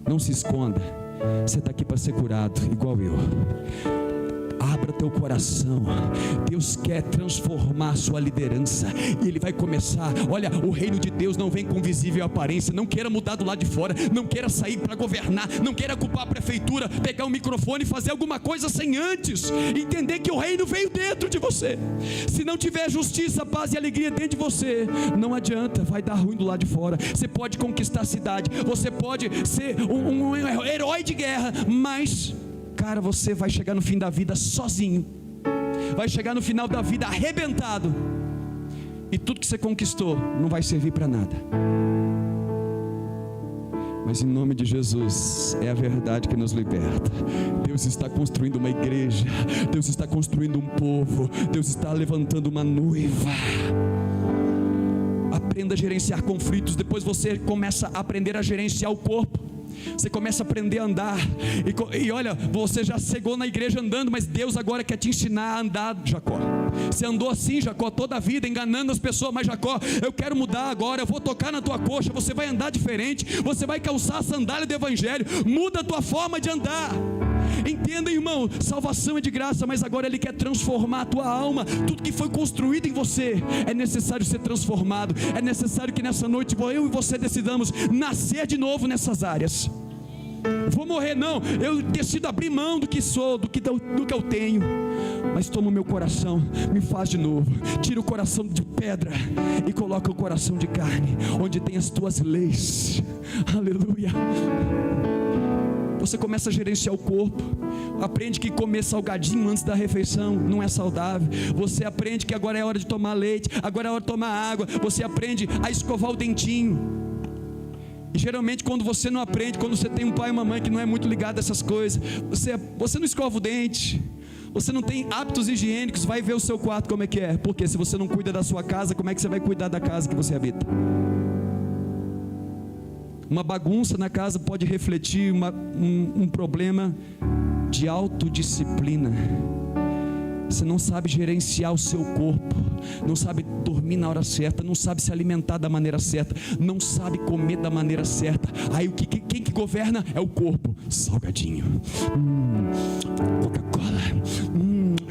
Não se esconda. Você está aqui para ser curado, igual eu. Abra teu coração. Deus quer transformar a sua liderança, e Ele vai começar. Olha, o reino de Deus não vem com visível aparência. Não queira mudar do lado de fora. Não queira sair para governar. Não queira culpar a prefeitura, pegar um microfone e fazer alguma coisa sem antes entender que o reino veio dentro de você. Se não tiver justiça, paz e alegria dentro de você, não adianta, vai dar ruim do lado de fora. Você pode conquistar a cidade, você pode ser um herói de guerra, mas cara, você vai chegar no fim da vida sozinho. Vai chegar no final da vida arrebentado. E tudo que você conquistou não vai servir para nada. Mas em nome de Jesus, é a verdade que nos liberta. Deus está construindo uma igreja. Deus está construindo um povo. Deus está levantando uma noiva. Aprenda a gerenciar conflitos. Depois você começa a aprender a gerenciar o corpo. Você começa a aprender a andar, e olha, você já chegou na igreja andando, mas Deus agora quer te ensinar a andar, Jacó. Você andou assim, Jacó, toda a vida, enganando as pessoas, mas Jacó, eu quero mudar agora, eu vou tocar na tua coxa, você vai andar diferente, você vai calçar a sandália do evangelho, muda a tua forma de andar. Entenda, irmão, salvação é de graça, mas agora Ele quer transformar a tua alma. Tudo que foi construído em você é necessário ser transformado. É necessário que nessa noite eu e você decidamos nascer de novo nessas áreas. Vou morrer, não, eu decido abrir mão do que sou, do que eu tenho, mas toma o meu coração, me faz de novo, tira o coração de pedra e coloca o coração de carne, onde tem as tuas leis. Aleluia. Você começa a gerenciar o corpo. Aprende que comer salgadinho antes da refeição não é saudável. Você aprende que agora é hora de tomar leite, agora é hora de tomar água. Você aprende a escovar o dentinho. E geralmente quando você não aprende, quando você tem um pai e uma mãe que não é muito ligado a essas coisas, você não escova o dente, você não tem hábitos higiênicos, vai ver o seu quarto como é que é. Porque se você não cuida da sua casa, como é que você vai cuidar da casa que você habita? Uma bagunça na casa pode refletir um problema de autodisciplina. Você não sabe gerenciar o seu corpo, não sabe dormir na hora certa, não sabe se alimentar da maneira certa, não sabe comer da maneira certa. Aí quem que governa é o corpo. Salgadinho, Coca-Cola,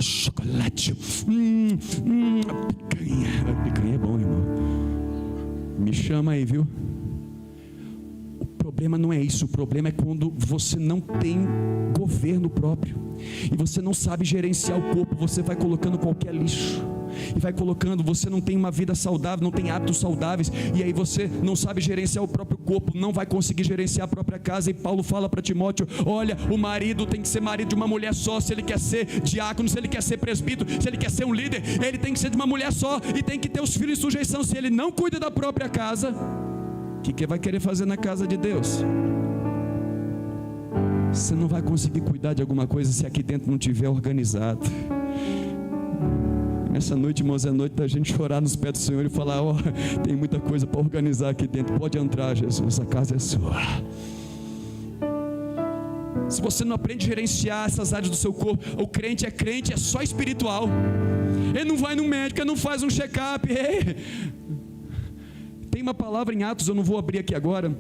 chocolate, picanha. Picanha é bom, irmão. Me chama aí, viu? O problema não é isso, o problema é quando você não tem governo próprio e você não sabe gerenciar o corpo. Você vai colocando qualquer lixo e vai colocando, você não tem uma vida saudável, não tem hábitos saudáveis, e aí você não sabe gerenciar o próprio corpo, não vai conseguir gerenciar a própria casa. E Paulo fala para Timóteo: olha, o marido tem que ser marido de uma mulher só. Se ele quer ser diácono, se ele quer ser presbítero, se ele quer ser um líder, ele tem que ser de uma mulher só e tem que ter os filhos em sujeição. Se ele não cuida da própria casa, o que vai querer fazer na casa de Deus? Você não vai conseguir cuidar de alguma coisa se aqui dentro não estiver organizado. Essa noite, irmãos, é noite da gente chorar nos pés do Senhor e falar: ó, tem muita coisa para organizar aqui dentro. Pode entrar, Jesus, a casa é sua. Se você não aprende a gerenciar essas áreas do seu corpo, o crente é só espiritual. Ele não vai no médico, ele não faz um check-up. Tem uma palavra em Atos, eu não vou abrir aqui agora.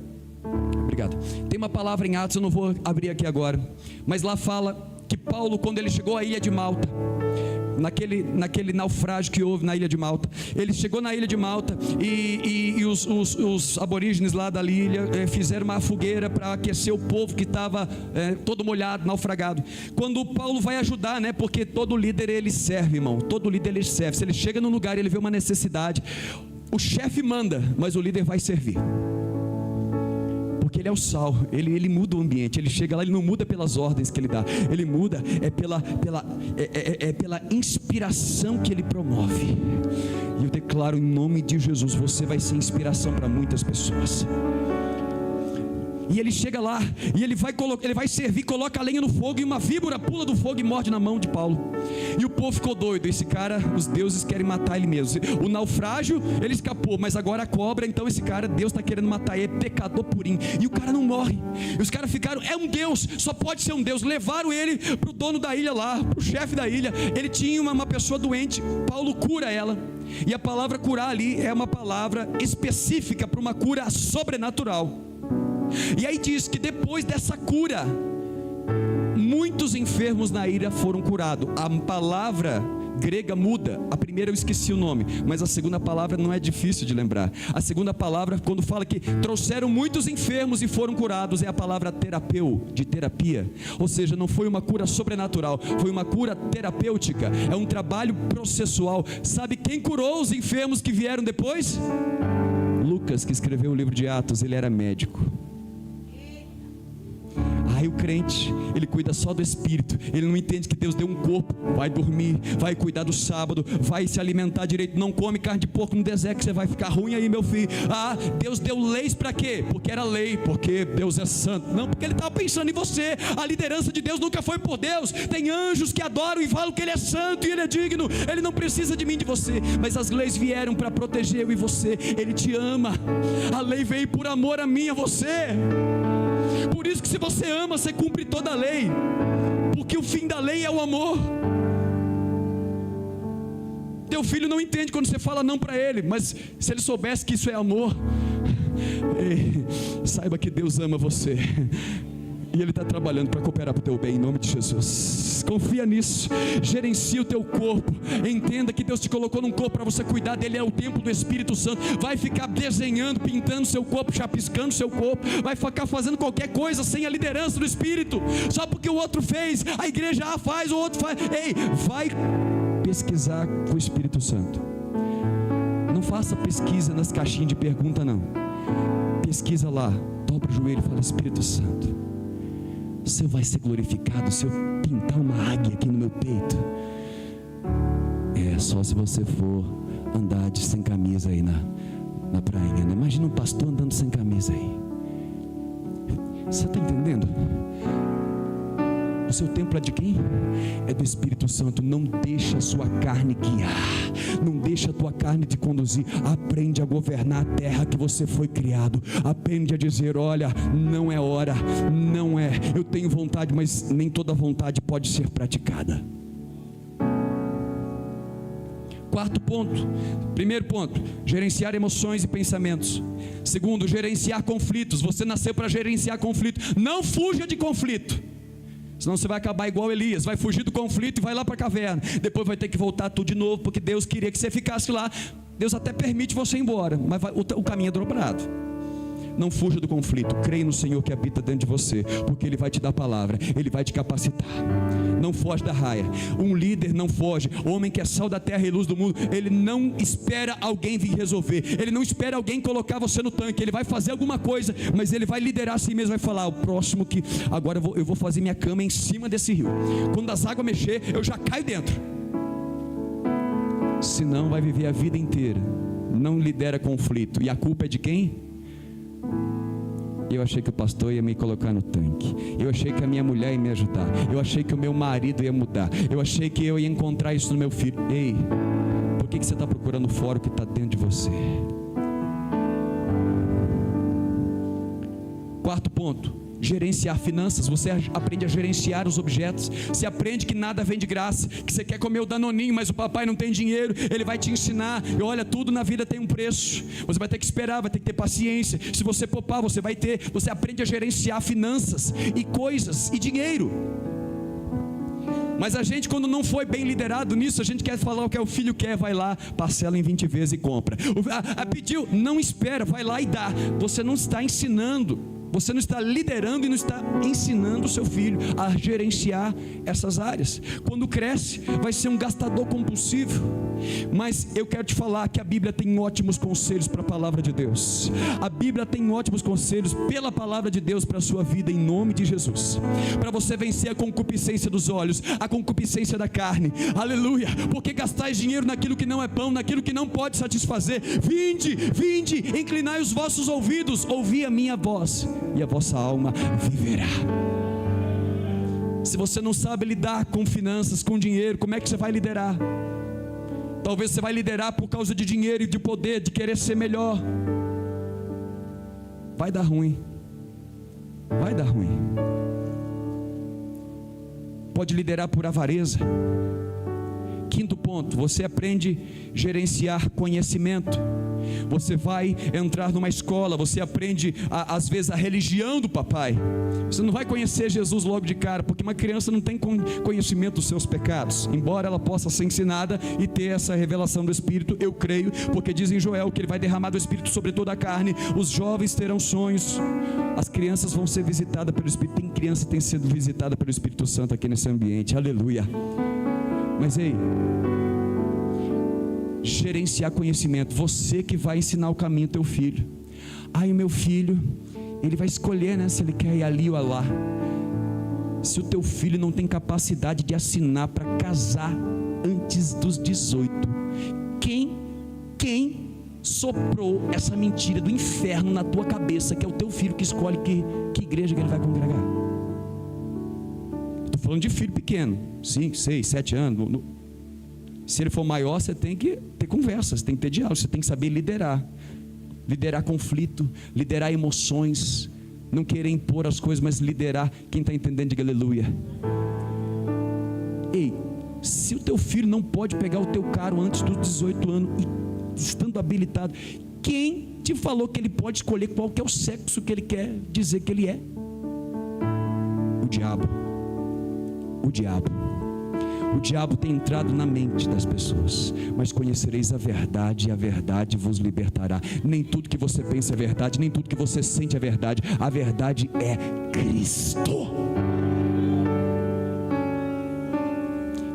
Obrigado. Tem uma palavra em Atos, eu não vou abrir aqui agora, mas lá fala que Paulo, quando ele chegou à ilha de Malta, naquele naufrágio que houve na ilha de Malta, ele chegou na ilha de Malta e os aborígenes lá da ilha fizeram uma fogueira para aquecer o povo que estava todo molhado, naufragado. Quando Paulo vai ajudar, né, porque todo líder ele serve, irmão, todo líder ele serve. Se ele chega num lugar e ele vê uma necessidade, o chefe manda, mas o líder vai servir. Porque porque ele é o sal, ele muda o ambiente. Ele chega lá, ele não muda pelas ordens que ele dá, ele muda pela inspiração que ele promove. E eu declaro em nome de Jesus, você vai ser inspiração para muitas pessoas. E ele chega lá, e ele vai servir, coloca a lenha no fogo, e uma víbora pula do fogo e morde na mão de Paulo. E o povo ficou doido. Esse cara, os deuses querem matar ele mesmo. O naufrágio, ele escapou, mas agora a cobra, então esse cara, Deus está querendo matar ele, é pecador purinho. E o cara não morre. E os caras ficaram, é um Deus, só pode ser um Deus. Levaram ele para o dono da ilha lá, para o chefe da ilha. Ele tinha uma pessoa doente, Paulo cura ela. E a palavra curar ali é uma palavra específica para uma cura sobrenatural. E aí diz que depois dessa cura, muitos enfermos na ilha foram curados. A palavra grega muda. A primeira eu esqueci o nome, mas a segunda palavra não é difícil de lembrar. A segunda palavra, quando fala que trouxeram muitos enfermos e foram curados, é a palavra terapeu, de terapia. Ou seja, não foi uma cura sobrenatural, foi uma cura terapêutica. É um trabalho processual. Sabe quem curou os enfermos que vieram depois? Lucas, que escreveu o livro de Atos, ele era médico. Aí o crente, ele cuida só do espírito, ele não entende que Deus deu um corpo, vai dormir, vai cuidar do sábado, vai se alimentar direito, não come carne de porco no deserto que você vai ficar ruim aí, meu filho. Deus deu leis para quê? Porque era lei, porque Deus é santo. Não, porque ele estava pensando em você. A liderança de Deus nunca foi por Deus. Tem anjos que adoram e falam que ele é santo e ele é digno, ele não precisa de mim, de você, mas as leis vieram para proteger eu e você. Ele te ama, a lei veio por amor a mim e a você. Por isso que se você ama, você cumpre toda a lei, porque o fim da lei é o amor. Teu filho não entende quando você fala não para ele, mas se ele soubesse que isso é amor, saiba que Deus ama você, e Ele está trabalhando para cooperar para o teu bem, em nome de Jesus. Confia nisso, gerencia o teu corpo, entenda que Deus te colocou num corpo para você cuidar dele, é o templo do Espírito Santo. Vai ficar desenhando, pintando seu corpo, chapiscando seu corpo, vai ficar fazendo qualquer coisa sem a liderança do Espírito, só porque o outro fez, a igreja faz, o outro faz. Vai pesquisar com o Espírito Santo. Não faça pesquisa nas caixinhas de pergunta, não. Pesquisa lá, dobra o joelho e fala: Espírito Santo, o Senhor vai ser glorificado se eu pintar uma águia aqui no meu peito? É só se você for andar de sem camisa aí na prainha, né? Imagina um pastor andando sem camisa aí. Você está entendendo? O seu templo é de quem? É do Espírito Santo. Não deixa a sua carne guiar, não deixa a tua carne te conduzir. Aprende a governar a terra que você foi criado. Aprende a dizer: olha, não é hora, não é, eu tenho vontade, mas nem toda vontade pode ser praticada. Quarto ponto. Primeiro ponto, gerenciar emoções e pensamentos. Segundo, gerenciar conflitos. Você nasceu para gerenciar conflito. Não fuja de conflito, senão você vai acabar igual Elias, vai fugir do conflito e vai lá para a caverna, depois vai ter que voltar tudo de novo, porque Deus queria que você ficasse lá. Deus até permite você ir embora, mas o caminho é dobrado. Não fuja do conflito, creia no Senhor que habita dentro de você, porque Ele vai te dar a palavra, Ele vai te capacitar. Não foge da raia. Um líder não foge. O homem que é sal da terra e luz do mundo, ele não espera alguém vir resolver, ele não espera alguém colocar você no tanque. Ele vai fazer alguma coisa, mas ele vai liderar a si mesmo, vai falar: o próximo que agora eu vou fazer minha cama em cima desse rio, quando as águas mexer eu já caio dentro. Senão vai viver a vida inteira, não lidera conflito. E a culpa é de quem? Eu achei que o pastor ia me colocar no tanque, eu achei que a minha mulher ia me ajudar, eu achei que o meu marido ia mudar, eu achei que eu ia encontrar isso no meu filho. Ei, por que você está procurando fora o que está dentro de você? Quarto ponto, gerenciar finanças. Você aprende a gerenciar os objetos. Você aprende que nada vem de graça, que você quer comer o danoninho, mas o papai não tem dinheiro. Ele vai te ensinar, e olha, tudo na vida tem um preço, você vai ter que esperar, vai ter que ter paciência. Se você poupar, você vai ter. Você aprende a gerenciar finanças e coisas e dinheiro. Mas a gente, quando não foi bem liderado nisso, a gente quer falar o que o filho quer, vai lá, parcela em 20 vezes e compra. Pediu, não espera, vai lá e dá. Você não está ensinando. Você não está liderando e não está ensinando o seu filho a gerenciar essas áreas. Quando cresce, vai ser um gastador compulsivo. Mas eu quero te falar que a Bíblia tem ótimos conselhos para a palavra de Deus. A Bíblia tem ótimos conselhos pela palavra de Deus para a sua vida, em nome de Jesus. Para você vencer a concupiscência dos olhos, a concupiscência da carne. Aleluia. Porque gastais dinheiro naquilo que não é pão, naquilo que não pode satisfazer. Vinde, inclinai os vossos ouvidos, ouvi a minha voz, e a vossa alma viverá. Se você não sabe lidar com finanças, com dinheiro, como é que você vai liderar? Talvez você vai liderar por causa de dinheiro e de poder, de querer ser melhor. Vai dar ruim. Vai dar ruim. Pode liderar por avareza. Quinto ponto, você aprende a gerenciar conhecimento. Você vai entrar numa escola, você aprende às vezes a religião do papai. Você não vai conhecer Jesus logo de cara, porque uma criança não tem conhecimento dos seus pecados, embora ela possa ser ensinada e ter essa revelação do Espírito. Eu creio, porque diz em Joel que ele vai derramar do Espírito sobre toda a carne. Os jovens terão sonhos, as crianças vão ser visitadas pelo Espírito. Tem criança que tem sido visitada pelo Espírito Santo aqui nesse ambiente, aleluia. Mas ei, gerenciar conhecimento. Você que vai ensinar o caminho ao teu filho. O meu filho, ele vai escolher, né, se ele quer ir ali ou lá. Se o teu filho não tem capacidade de assinar para casar antes dos 18, quem soprou essa mentira do inferno na tua cabeça, que é o teu filho que escolhe que igreja que ele vai congregar? Estou falando de filho pequeno, 5, 6, 7 anos. Se ele for maior, você tem que ter conversa, você tem que ter diálogo, você tem que saber liderar conflito, liderar emoções, não querer impor as coisas, mas liderar. Quem está entendendo, diga aleluia. Ei, se o teu filho não pode pegar o teu carro antes dos 18 anos, e estando habilitado, quem te falou que ele pode escolher qual que é o sexo que ele quer dizer que ele é? O diabo tem entrado na mente das pessoas. Mas conhecereis a verdade, e a verdade vos libertará. Nem tudo que você pensa é verdade, nem tudo que você sente é verdade. A verdade é Cristo.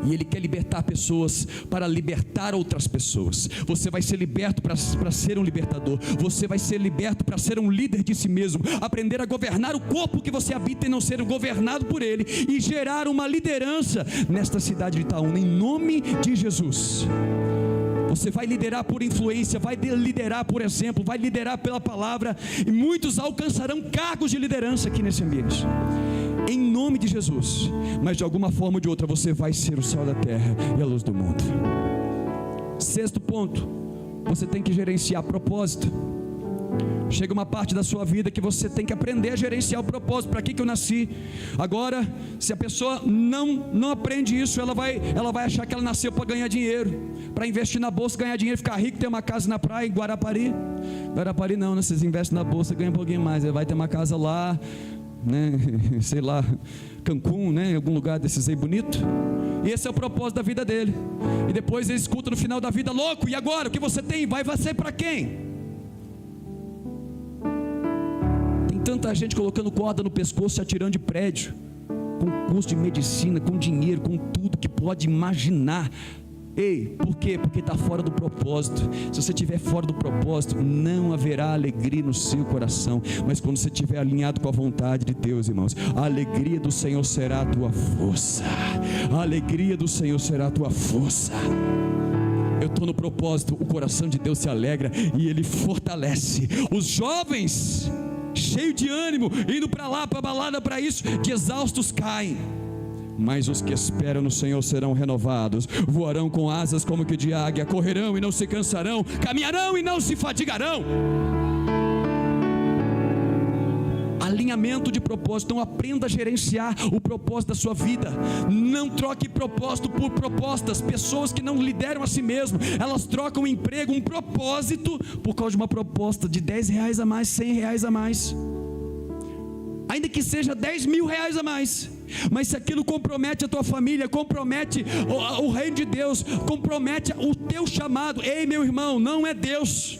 E Ele quer libertar pessoas para libertar outras pessoas. Você vai ser liberto para ser um libertador. Você vai ser liberto para ser um líder de si mesmo. Aprender a governar o corpo que você habita e não ser governado por ele. E gerar uma liderança nesta cidade de Itaúna, em nome de Jesus. Você vai liderar por influência, vai liderar por exemplo, vai liderar pela palavra. E muitos alcançarão cargos de liderança aqui nesse ambiente, em nome de Jesus. Mas de alguma forma ou de outra você vai ser o sal da terra e a luz do mundo. Sexto ponto, você tem que gerenciar propósito. Chega uma parte da sua vida que você tem que aprender a gerenciar o propósito. Para que eu nasci? Agora, se a pessoa não aprende isso, ela vai achar que ela nasceu para ganhar dinheiro, para investir na bolsa, ganhar dinheiro, ficar rico, ter uma casa na praia, em Guarapari não, né? Vocês investem na bolsa, ganham um pouquinho mais. Vai ter uma casa lá, né? Sei lá, Cancún, né? Em algum lugar desses aí bonito. E esse é o propósito da vida dele. E depois ele escuta no final da vida: louco, e agora? O que você tem? Vai ser para quem? Tem tanta gente colocando corda no pescoço, se atirando de prédio, com curso de medicina, com dinheiro, com tudo que pode imaginar. Ei, por quê? Porque está fora do propósito. Se você estiver fora do propósito, não haverá alegria no seu coração. Mas quando você estiver alinhado com a vontade de Deus, irmãos, a alegria do Senhor será a tua força. A alegria do Senhor será a tua força. Eu estou no propósito, o coração de Deus se alegra e Ele fortalece os jovens, cheios de ânimo, indo para lá, para a balada, para isso, de exaustos caem. Mas os que esperam no Senhor serão renovados, voarão com asas como que de águia, correrão e não se cansarão, caminharão e não se fadigarão. Alinhamento de propósito. Então aprenda a gerenciar o propósito da sua vida. Não troque propósito por propostas. Pessoas que não lideram a si mesmo, elas trocam um emprego, um propósito, por causa de uma proposta de R$10 a mais, R$100 a mais, ainda que seja R$10.000 a mais. Mas se aquilo compromete a tua família, compromete o reino de Deus, compromete o teu chamado, ei meu irmão, não é Deus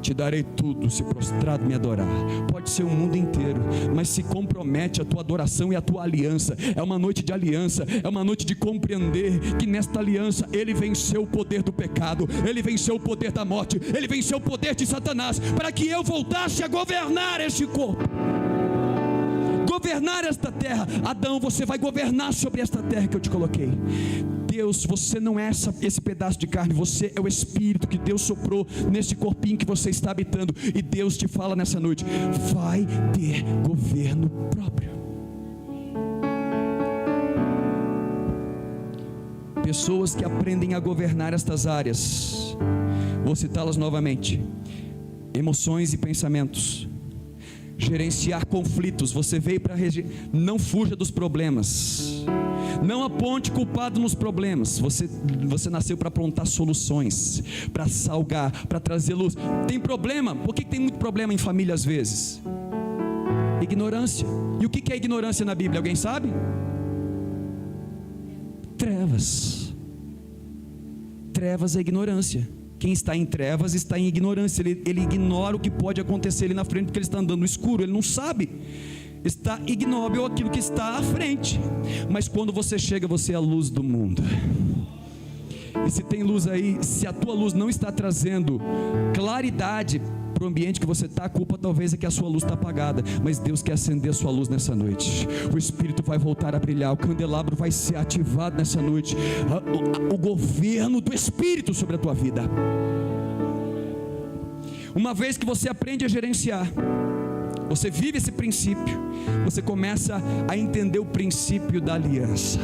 te darei tudo se prostrado me adorar. Pode ser o mundo inteiro, mas se compromete a tua adoração e a tua aliança. É uma noite de aliança, é uma noite de compreender que nesta aliança Ele venceu o poder do pecado, Ele venceu o poder da morte, Ele venceu o poder de Satanás, para que eu voltasse a governar este corpo, governar esta terra. Adão, você vai governar sobre esta terra que eu te coloquei. Deus, você não é esse pedaço de carne, você é o Espírito que Deus soprou nesse corpinho que você está habitando. E Deus te fala nessa noite: vai ter governo próprio. Pessoas que aprendem a governar estas áreas, vou citá-las novamente: emoções e pensamentos, gerenciar conflitos. Você veio para não fuja dos problemas, não aponte culpado nos problemas. Você nasceu para apontar soluções, para salgar, para trazer luz. Tem problema? Por que tem muito problema em família às vezes? Ignorância. E o que é ignorância na Bíblia? Alguém sabe? Trevas. Trevas é ignorância. Quem está em trevas está em ignorância. Ele ignora o que pode acontecer ali na frente, porque ele está andando no escuro, ele não sabe. Está ignóbil aquilo que está à frente. Mas quando você chega, você é a luz do mundo. E se tem luz aí, se a tua luz não está trazendo claridade para o ambiente que você está, a culpa talvez é que a sua luz está apagada. Mas Deus quer acender a sua luz nessa noite. O Espírito vai voltar a brilhar, o candelabro vai ser ativado nessa noite. O governo do Espírito sobre a tua vida. Uma vez que você aprende a gerenciar, você vive esse princípio, você começa a entender o princípio da aliança.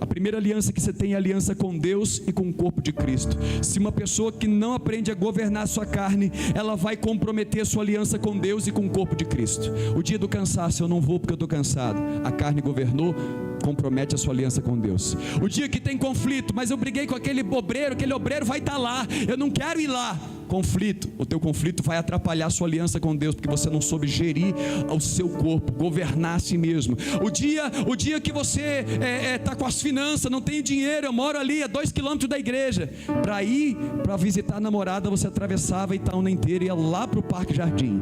A primeira aliança que você tem é a aliança com Deus e com o corpo de Cristo. Se uma pessoa que não aprende a governar a sua carne, ela vai comprometer a sua aliança com Deus e com o corpo de Cristo. O dia do cansaço, eu não vou porque eu estou cansado. A carne governou, compromete a sua aliança com Deus. O dia que tem conflito, mas eu briguei com aquele obreiro vai estar lá, eu não quero ir lá. Conflito, o teu conflito vai atrapalhar a sua aliança com Deus, porque você não soube gerir o seu corpo, governar a si mesmo. O dia que você está com as finanças, não tem dinheiro, eu moro ali a 2 quilômetros da igreja, para ir para visitar a namorada, você atravessava Itaúna inteira e ia lá para o Parque Jardim.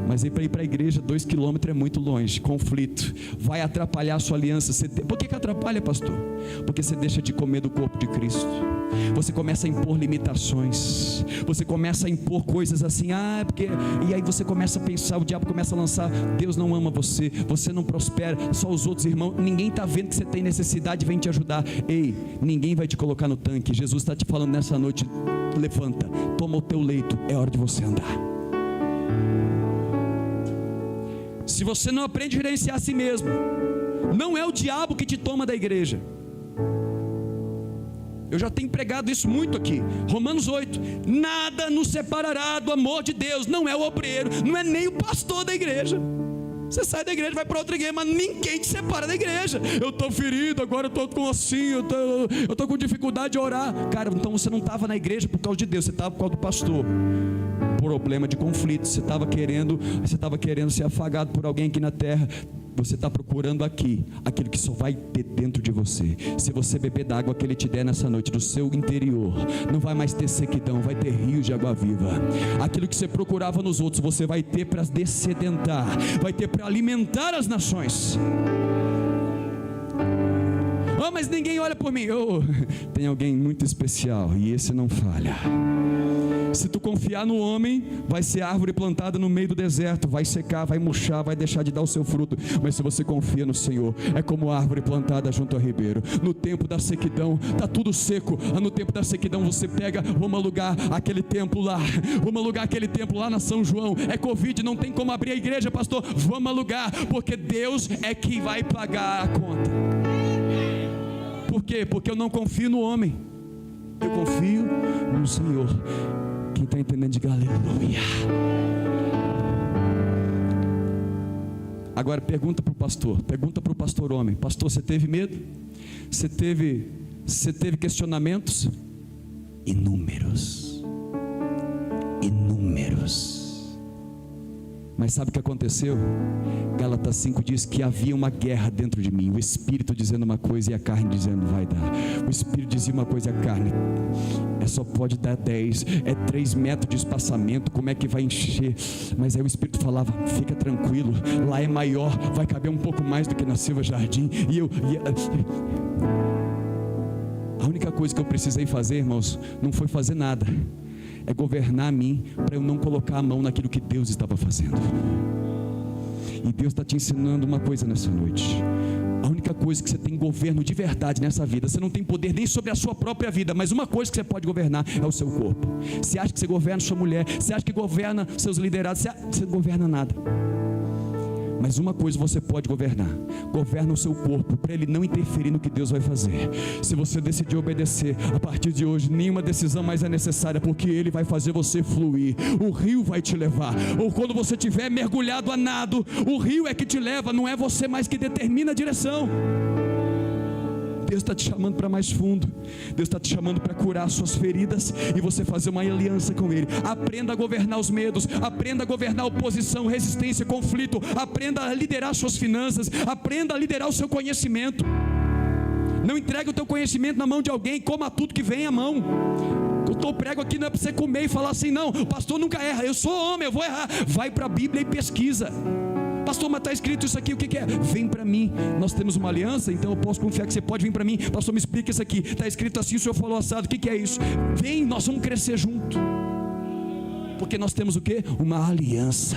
Mas para ir para a igreja 2 quilômetros é muito longe. Conflito vai atrapalhar a sua aliança. Por que atrapalha, pastor? Porque você deixa de comer do corpo de Cristo. Você começa a impor limitações, você começa a impor coisas assim, porque... e aí você começa a pensar, o diabo começa a lançar: Deus não ama você, você não prospera, só os outros irmãos, ninguém está vendo que você tem necessidade e vem te ajudar. Ei, ninguém vai te colocar no tanque. Jesus está te falando nessa noite: levanta, toma o teu leito, é hora de você andar. Se você não aprende a gerenciar a si mesmo, não é o diabo que te toma da igreja. Eu já tenho pregado isso muito aqui. Romanos 8: nada nos separará do amor de Deus. Não é o obreiro, não é nem o pastor da igreja. Você sai da igreja, vai para outra igreja, mas ninguém te separa da igreja. Eu estou ferido, agora eu estou com assim, eu estou com dificuldade de orar. Cara, então você não estava na igreja por causa de Deus, você estava por causa do pastor. Problema de conflito, você estava querendo ser afagado por alguém aqui na terra. Você está procurando aqui aquilo que só vai ter dentro de você. Se você beber da água que Ele te der nessa noite, do seu interior, não vai mais ter sequidão, vai ter rios de água viva. Aquilo que você procurava nos outros, você vai ter para dessedentar, vai ter para alimentar as nações. Mas ninguém olha por mim. Tem alguém muito especial e esse não falha. Se tu confiar no homem, vai ser árvore plantada no meio do deserto, vai secar, vai murchar, vai deixar de dar o seu fruto. Mas se você confia no Senhor, é como árvore plantada junto ao ribeiro. No tempo da sequidão, está tudo seco. No tempo da sequidão você pega: vamos alugar aquele templo lá, vamos alugar aquele templo lá na São João. É Covid, não tem como abrir a igreja, pastor. Vamos alugar, porque Deus é quem vai pagar a conta. Por quê? Porque eu não confio no homem, eu confio no Senhor. Quem está entendendo, diga aleluia. Agora pergunta para o pastor homem: pastor, você teve medo? Você teve questionamentos? Inúmeros. Mas sabe o que aconteceu? Gálatas 5 diz que havia uma guerra dentro de mim, o Espírito dizendo uma coisa e a carne dizendo vai dar. O Espírito dizia uma coisa e a carne só pode dar 10, é 3 metros de espaçamento, como é que vai encher? Mas aí o Espírito falava, fica tranquilo, lá é maior, vai caber um pouco mais do que na Silva Jardim. A única coisa que eu precisei fazer, irmãos, não foi fazer nada, é governar a mim, para eu não colocar a mão naquilo que Deus estava fazendo. E Deus está te ensinando uma coisa nessa noite. A única coisa que você tem governo de verdade nessa vida, você não tem poder nem sobre a sua própria vida, mas uma coisa que você pode governar é o seu corpo. Você acha que você governa sua mulher, você acha que governa seus liderados, você não governa nada. Mas uma coisa você pode governar: governa o seu corpo, para ele não interferir no que Deus vai fazer. Se você decidir obedecer, a partir de hoje nenhuma decisão mais é necessária, porque ele vai fazer você fluir. O rio vai te levar, ou quando você estiver mergulhado a nado, o rio é que te leva, não é você mais que determina a direção. Deus está te chamando para mais fundo. Deus está te chamando para curar suas feridas e você fazer uma aliança com Ele. Aprenda a governar os medos, aprenda a governar a oposição, resistência, conflito. Aprenda a liderar suas finanças, aprenda a liderar o seu conhecimento. Não entregue o teu conhecimento na mão de alguém, coma tudo que vem à mão. Eu prego aqui não é para você comer e falar assim, não, o pastor nunca erra, eu sou homem, eu vou errar. Vai para a Bíblia e pesquisa. Pastor, mas está escrito isso aqui, o que é? Vem para mim, nós temos uma aliança, então eu posso confiar que você pode vir para mim. Pastor, me explica isso aqui, está escrito assim, o senhor falou assado, o que é isso? Vem, nós vamos crescer junto, porque nós temos o que? Uma aliança.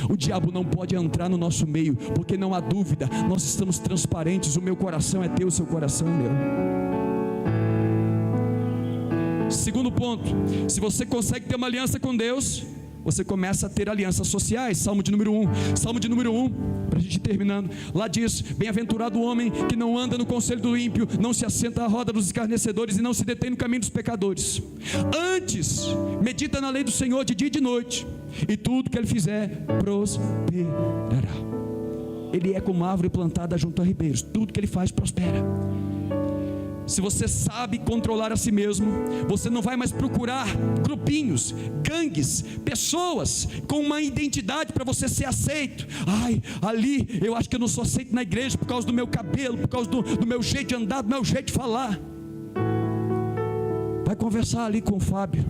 O diabo não pode entrar no nosso meio, porque não há dúvida, nós estamos transparentes, o meu coração é teu, o seu coração é meu. Segundo ponto, se você consegue ter uma aliança com Deus, você começa a ter alianças sociais. Salmo de número 1, para a gente ir terminando, lá diz, bem-aventurado o homem que não anda no conselho do ímpio, não se assenta à roda dos escarnecedores e não se detém no caminho dos pecadores. Antes, medita na lei do Senhor de dia e de noite, e tudo que ele fizer prosperará. Ele é como árvore plantada junto a ribeiros, tudo que ele faz prospera. Se você sabe controlar a si mesmo, você não vai mais procurar grupinhos, gangues, pessoas com uma identidade para você ser aceito. Ai, ali eu acho que eu não sou aceito na igreja por causa do meu cabelo, por causa do meu jeito de andar, do meu jeito de falar. Vai conversar ali com o Fábio.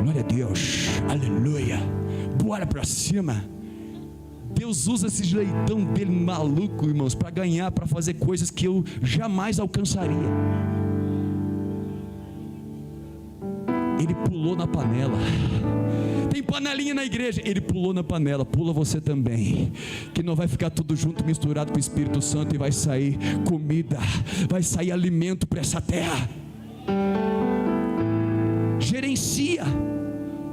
Glória a Deus, aleluia, bora para cima. Deus usa esse jeitão dele maluco, irmãos, para ganhar, para fazer coisas que eu jamais alcançaria. Ele pulou na panela. Tem panelinha na igreja, ele pulou na panela, pula você também, que não vai ficar tudo junto, misturado com o Espírito Santo, e vai sair comida, vai sair alimento para essa terra. Gerencia.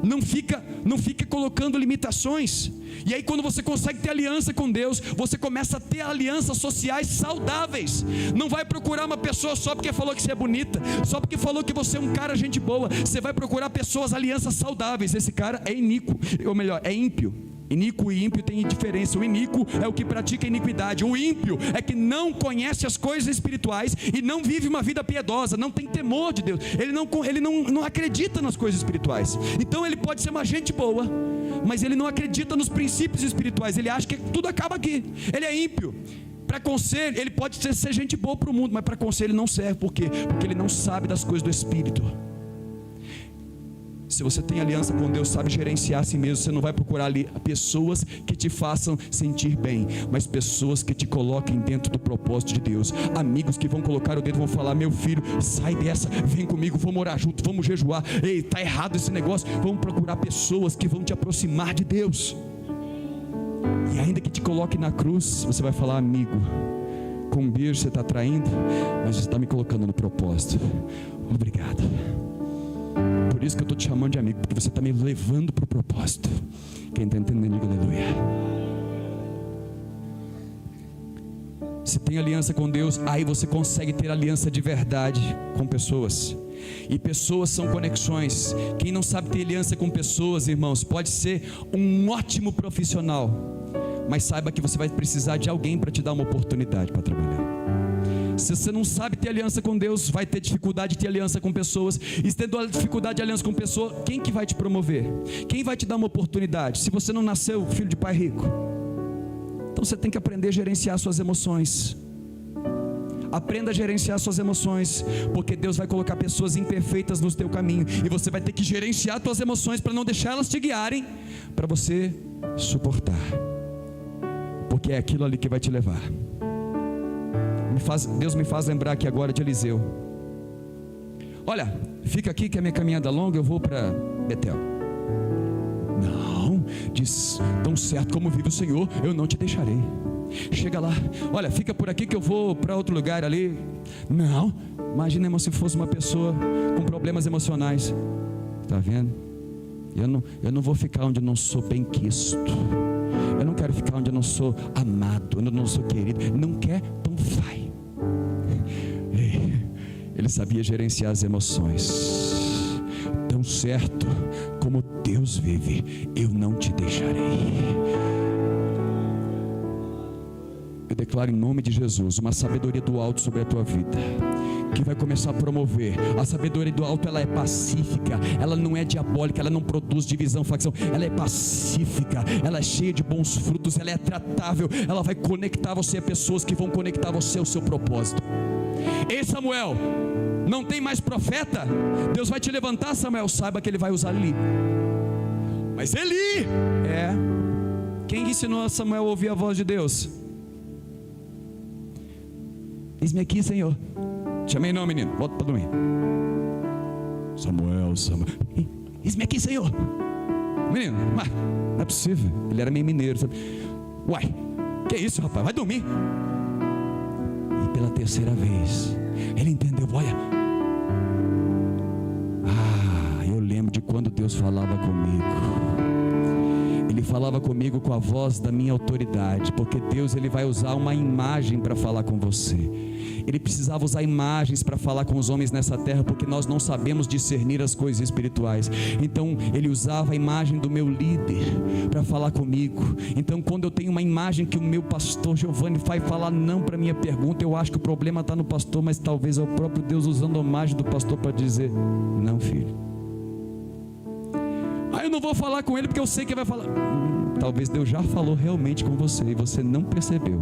Não fica colocando limitações. E aí quando você consegue ter aliança com Deus, você começa a ter alianças sociais saudáveis. Não vai procurar uma pessoa só porque falou que você é bonita, só porque falou que você é um cara gente boa. Você vai procurar pessoas, alianças saudáveis. Esse cara é iníquo, ou melhor, é ímpio. Iníquo e ímpio tem diferença. O iníquo é o que pratica iniquidade. O ímpio é que não conhece as coisas espirituais e não vive uma vida piedosa, não tem temor de Deus. Ele não acredita nas coisas espirituais. Então ele pode ser uma gente boa, mas ele não acredita nos princípios espirituais. Ele acha que tudo acaba aqui. Ele é ímpio. Para conselho, ele pode ser gente boa para o mundo, mas para conselho ele não serve. Por quê? Porque ele não sabe das coisas do Espírito. Se você tem aliança com Deus, sabe gerenciar a si mesmo, você não vai procurar ali pessoas que te façam sentir bem, mas pessoas que te coloquem dentro do propósito de Deus. Amigos que vão colocar o dedo, vão falar, meu filho, sai dessa, vem comigo, vamos orar junto, vamos jejuar. Ei, está errado esse negócio. Vamos procurar pessoas que vão te aproximar de Deus. E ainda que te coloque na cruz, você vai falar, amigo, com um beijo você está traindo, mas você está me colocando no propósito. Obrigado. Por isso que eu estou te chamando de amigo, porque você está me levando para o propósito. Quem está entendendo, diga aleluia. Se tem aliança com Deus, aí você consegue ter aliança de verdade com pessoas. E pessoas são conexões. Quem não sabe ter aliança com pessoas, irmãos, pode ser um ótimo profissional, mas saiba que você vai precisar de alguém para te dar uma oportunidade para trabalhar. Se você não sabe ter aliança com Deus, vai ter dificuldade de ter aliança com pessoas. E tendo a dificuldade de aliança com pessoas, quem que vai te promover? Quem vai te dar uma oportunidade? Se você não nasceu filho de pai rico, então você tem que aprender a gerenciar suas emoções. Aprenda a gerenciar suas emoções, porque Deus vai colocar pessoas imperfeitas no teu caminho, e você vai ter que gerenciar suas emoções para não deixar elas te guiarem, para você suportar, porque é aquilo ali que vai te levar. Deus me faz lembrar aqui agora de Eliseu. Olha, fica aqui que a minha caminhada é longa, eu vou para Betel. Não, diz, tão certo como vive o Senhor, eu não te deixarei. Chega lá, olha, fica por aqui que eu vou para outro lugar ali. Não, imagina, irmão, se fosse uma pessoa com problemas emocionais. Está vendo? Eu não vou ficar onde eu não sou bem quisto. Eu não quero ficar onde eu não sou amado, onde eu não sou querido. Não quer? Então vai. Ele sabia gerenciar as emoções. Tão certo como Deus vive, eu não te deixarei. Eu declaro em nome de Jesus uma sabedoria do alto sobre a tua vida, que vai começar a promover. A sabedoria do alto, ela é pacífica, ela não é diabólica, ela não produz divisão, facção, ela é pacífica, ela é cheia de bons frutos, ela é tratável, ela vai conectar você a pessoas que vão conectar você ao seu propósito. Ei, Samuel, não tem mais profeta? Deus vai te levantar, Samuel, saiba que Ele vai usar Eli. Mas Eli, quem ensinou a Samuel a ouvir a voz de Deus? Eis-me aqui, Senhor. Chamei não, menino, volta para dormir. Samuel. Eis-me aqui, Senhor. Menino, não é possível. Ele era meio mineiro, sabe? Uai, que isso, rapaz, vai dormir. E pela terceira vez ele entendeu. Olha, eu lembro de quando Deus falava comigo. Ele falava comigo com a voz da minha autoridade, porque Deus, Ele vai usar uma imagem para falar com você. Ele precisava usar imagens para falar com os homens nessa terra, porque nós não sabemos discernir as coisas espirituais. Então Ele usava a imagem do meu líder para falar comigo. Então quando eu tenho uma imagem que o meu pastor Giovanni vai falar não para minha pergunta, eu acho que o problema está no pastor, mas talvez é o próprio Deus usando a imagem do pastor para dizer: não, filho, eu não vou falar com ele porque eu sei que ele vai falar. Talvez Deus já falou realmente com você e você não percebeu.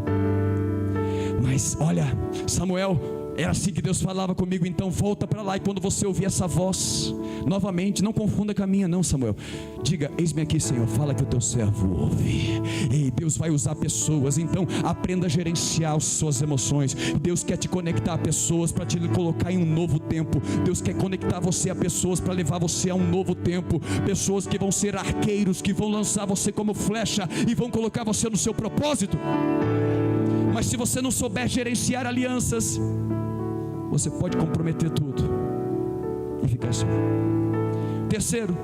Mas olha, Samuel, era assim que Deus falava comigo. Então volta para lá, e quando você ouvir essa voz novamente, não confunda com a minha não, Samuel. Diga: eis-me aqui, Senhor, fala que o teu servo ouve. E Deus vai usar pessoas. Então aprenda a gerenciar as suas emoções. Deus quer te conectar a pessoas para te colocar em um novo tempo. Deus quer conectar você a pessoas para levar você a um novo tempo. Pessoas que vão ser arqueiros, que vão lançar você como flecha e vão colocar você no seu propósito. Mas se você não souber gerenciar alianças, você pode comprometer tudo e ficar só. Terceiro,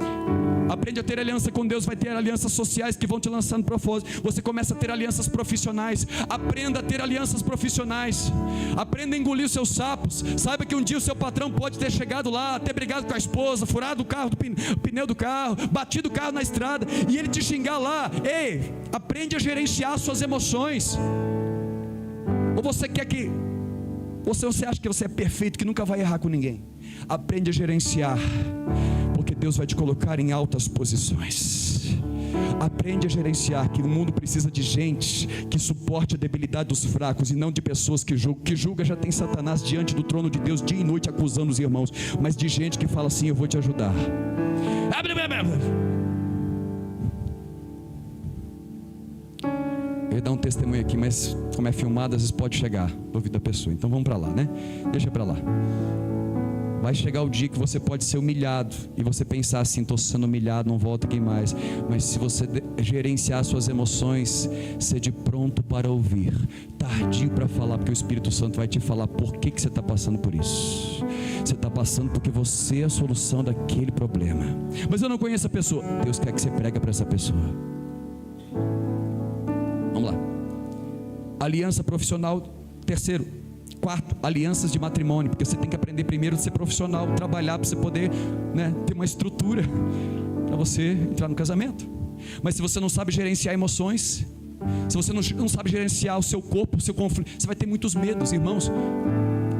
aprende a ter aliança com Deus. Vai ter alianças sociais que vão te lançar no propósito. Você começa a ter alianças profissionais. Aprenda a ter alianças profissionais. Aprenda a engolir os seus sapos. Saiba que um dia o seu patrão pode ter chegado lá, ter brigado com a esposa, furado o carro, o pneu do carro, batido o carro na estrada, e ele te xingar lá. Ei, aprende a gerenciar suas emoções. Ou você quer que você acha que você é perfeito, que nunca vai errar com ninguém? Aprende a gerenciar, porque Deus vai te colocar em altas posições. Aprende a gerenciar, que o mundo precisa de gente que suporte a debilidade dos fracos, e não de pessoas que julgam. Que julga já tem Satanás diante do trono de Deus dia e noite acusando os irmãos, mas de gente que fala assim: eu vou te ajudar. Eu ia dar um testemunho aqui, mas como é filmado, às vezes pode chegar no ouvido da pessoa. Então vamos para lá, né? Deixa para lá. Vai chegar o dia que você pode ser humilhado, e você pensar assim: estou sendo humilhado, não volto aqui mais. Mas se você gerenciar suas emoções, seja pronto para ouvir, tardio para falar, porque o Espírito Santo vai te falar por que você está passando por isso. Você está passando porque você é a solução daquele problema. Mas eu não conheço a pessoa. Deus quer que você pregue para essa pessoa. Vamos lá. Aliança profissional. Terceiro. Quarto, alianças de matrimônio, porque você tem que aprender primeiro a ser profissional, trabalhar para você poder, ter uma estrutura para você entrar no casamento. Mas se você não sabe gerenciar emoções, Se você não sabe gerenciar o seu corpo, o seu conflito, você vai ter muitos medos, irmãos.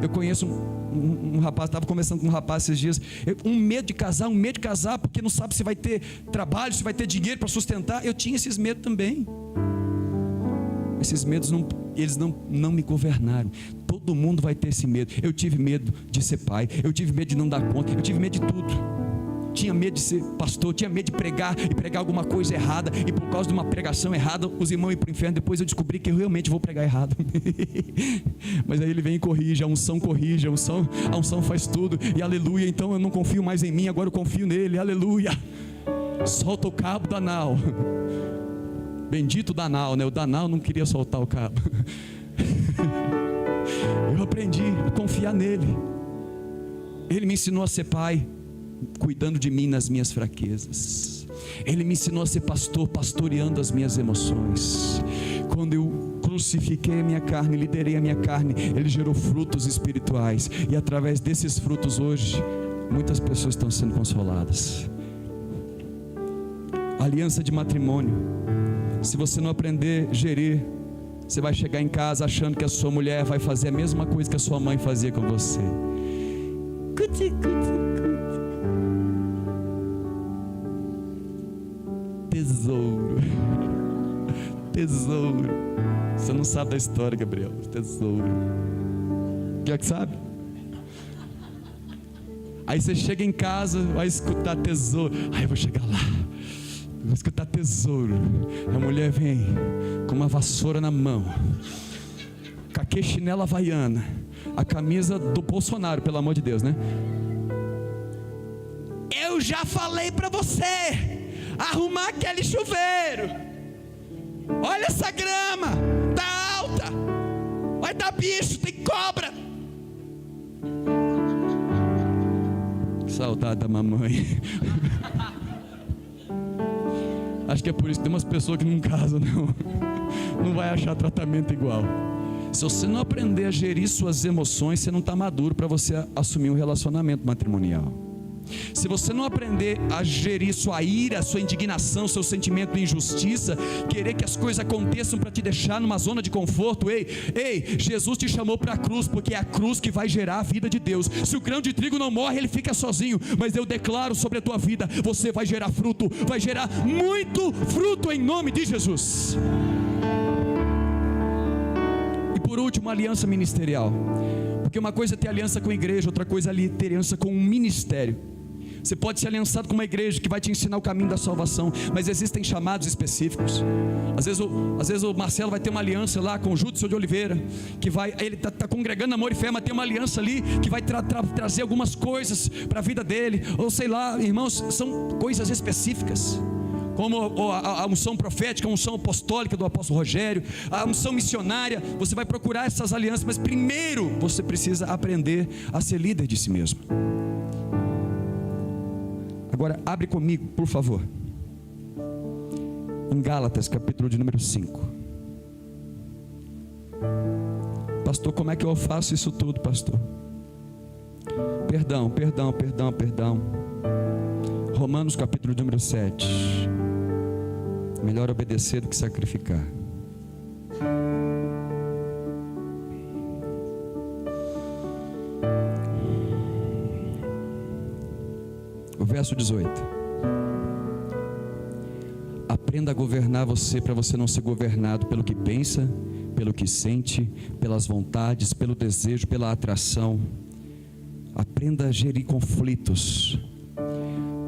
Eu conheço um rapaz, estava conversando com um rapaz esses dias, um medo de casar, porque não sabe se vai ter trabalho, se vai ter dinheiro para sustentar. Eu tinha esses medos também. Esses medos eles não me governaram. Todo mundo vai ter esse medo. Eu tive medo de ser pai, eu tive medo de não dar conta, eu tive medo de tudo. Tinha medo de ser pastor, tinha medo de pregar e pregar alguma coisa errada, e por causa de uma pregação errada os irmãos iam para o inferno. Depois eu descobri que eu realmente vou pregar errado. Mas aí ele vem e corrige, a unção faz tudo, e aleluia. Então eu não confio mais em mim, agora eu confio nele, aleluia. Solta o cabo da nau. Bendito Danal, né? O Danal não queria soltar o cabo. Eu aprendi a confiar nele. Ele me ensinou a ser pai, cuidando de mim nas minhas fraquezas. Ele me ensinou a ser pastor, pastoreando as minhas emoções. Quando eu crucifiquei a minha carne, liderei a minha carne, ele gerou frutos espirituais. E através desses frutos hoje, muitas pessoas estão sendo consoladas. Aliança de matrimônio. Se você não aprender a gerir, você vai chegar em casa achando que a sua mulher vai fazer a mesma coisa que a sua mãe fazia com você. Tesouro. Você não sabe da história, Gabriel. Tesouro. Quer que sabe? Aí você chega em casa, vai escutar tesouro. Aí eu vou chegar lá, vou escutar tesouro. A mulher vem com uma vassoura na mão, com a chinela havaiana, a camisa do Bolsonaro, pelo amor de Deus, né? Eu já falei para você arrumar aquele chuveiro. Olha essa grama, tá alta, vai dar bicho, tem cobra. Saudade da mamãe. Acho que é por isso que tem umas pessoas que não casam, não vai achar tratamento igual. Se você não aprender a gerir suas emoções, você não está maduro para você assumir um relacionamento matrimonial. Se você não aprender a gerir sua ira, sua indignação, seu sentimento de injustiça, querer que as coisas aconteçam para te deixar numa zona de conforto, ei, Jesus te chamou para a cruz, porque é a cruz que vai gerar a vida de Deus. Se o grão de trigo não morre, ele fica sozinho, mas eu declaro sobre a tua vida, você vai gerar fruto, vai gerar muito fruto em nome de Jesus. E por último, aliança ministerial, porque uma coisa é ter aliança com a igreja, outra coisa é ter aliança com um ministério. Você pode ser aliançado com uma igreja que vai te ensinar o caminho da salvação, mas existem chamados específicos. Às vezes o Marcelo vai ter uma aliança lá com o Júdio de Oliveira, que ele está congregando amor e fé, mas tem uma aliança ali que vai trazer algumas coisas para a vida dele, ou sei lá, irmãos, são coisas específicas, como a unção profética, a unção apostólica do apóstolo Rogério, a unção missionária. Você vai procurar essas alianças, mas primeiro você precisa aprender a ser líder de si mesmo. Agora, abre comigo, por favor, em Gálatas, capítulo de número 5. Pastor, como é que eu faço isso tudo, pastor? Perdão. Romanos, capítulo de número 7. Melhor obedecer do que sacrificar. O verso 18. Aprenda a governar você, para você não ser governado pelo que pensa, pelo que sente, pelas vontades, pelo desejo, pela atração. Aprenda a gerir conflitos.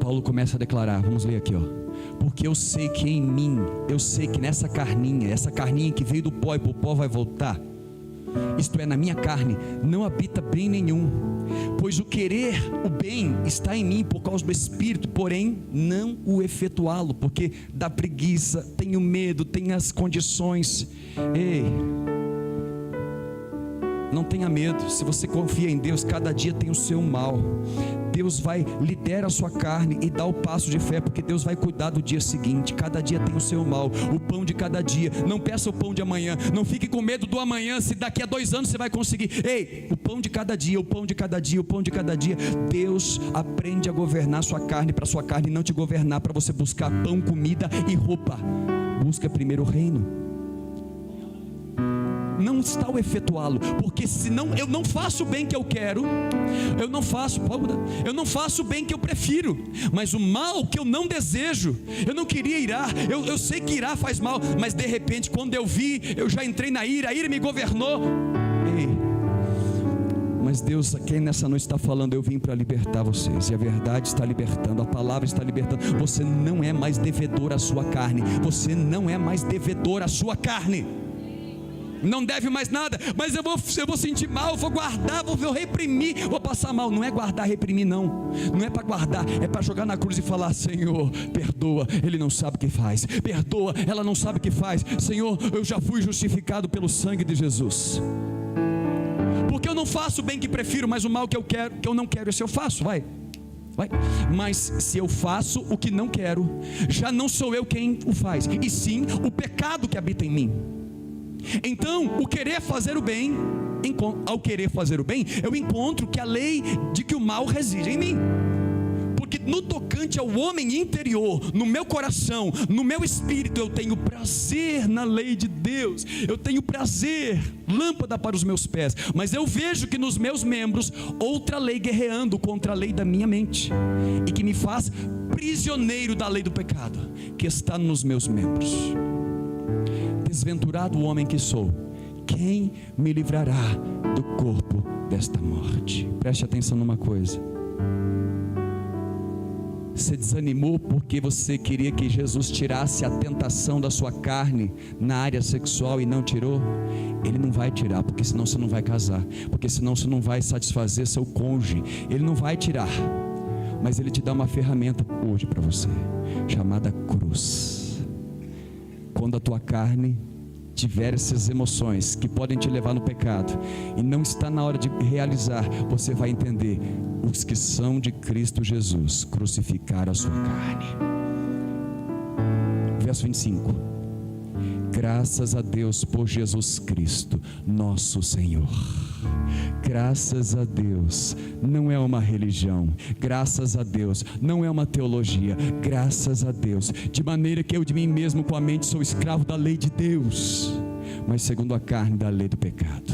Paulo começa a declarar, vamos ler aqui, porque eu sei que em mim, eu sei que nessa carninha, essa carninha que veio do pó e para o pó vai voltar, isto é, na minha carne, não habita bem nenhum, pois o querer o bem está em mim por causa do Espírito, porém não o efetuá-lo, porque dá preguiça, tenho medo, tenho as condições. Ei, não tenha medo. Se você confia em Deus, cada dia tem o seu mal. Deus vai liderar a sua carne e dar o passo de fé, porque Deus vai cuidar do dia seguinte. Cada dia tem o seu mal, o pão de cada dia. Não peça o pão de amanhã, não fique com medo do amanhã, se daqui a 2 anos você vai conseguir. Ei, o pão de cada dia, o pão de cada dia, o pão de cada dia. Deus aprende a governar a sua carne, para a sua carne não te governar, para você buscar pão, comida e roupa. Busca primeiro o reino. não está o efetuá-lo, porque senão eu não faço o bem que eu quero, eu não faço o bem que eu prefiro, mas o mal que eu não desejo. Eu não queria irar, eu sei que irar faz mal, mas de repente quando eu vi, eu já entrei na ira, a ira me governou. Ei, mas Deus aqui nessa noite está falando: eu vim para libertar vocês, e a verdade está libertando, a palavra está libertando. Você não é mais devedor à sua carne, você não é mais devedor à sua carne, não deve mais nada. Mas eu vou sentir mal, vou guardar, vou reprimir, vou passar mal. Não é guardar, reprimir, não é para guardar, é para jogar na cruz e falar: Senhor, perdoa, ele não sabe o que faz, perdoa, ela não sabe o que faz. Senhor, eu já fui justificado pelo sangue de Jesus, porque eu não faço o bem que prefiro, mas o mal que eu quero, que eu não quero, esse eu faço. Vai. Mas se eu faço o que não quero, já não sou eu quem o faz, e sim o pecado que habita em mim. Então, o querer fazer o bem, ao querer fazer o bem, eu encontro que a lei de que o mal reside em mim. Porque no tocante ao homem interior, no meu coração, no meu espírito, eu tenho prazer na lei de Deus, eu tenho prazer, lâmpada para os meus pés. Mas eu vejo que nos meus membros, outra lei guerreando contra a lei da minha mente, e que me faz prisioneiro da lei do pecado, que está nos meus membros. Desventurado o homem que sou, quem me livrará do corpo desta morte? Preste atenção numa coisa: você desanimou porque você queria que Jesus tirasse a tentação da sua carne na área sexual e não tirou? Ele não vai tirar, porque senão você não vai casar, porque senão você não vai satisfazer seu cônjuge. Ele não vai tirar, mas ele te dá uma ferramenta hoje para você, chamada cruz. Quando a tua carne tiver essas emoções que podem te levar no pecado, e não está na hora de realizar, você vai entender: os que são de Cristo Jesus crucificaram a sua carne. Verso 25: graças a Deus por Jesus Cristo, nosso Senhor. Graças a Deus, não é uma religião, graças a Deus, não é uma teologia, graças a Deus, de maneira que eu de mim mesmo com a mente sou escravo da lei de Deus, mas segundo a carne da lei do pecado.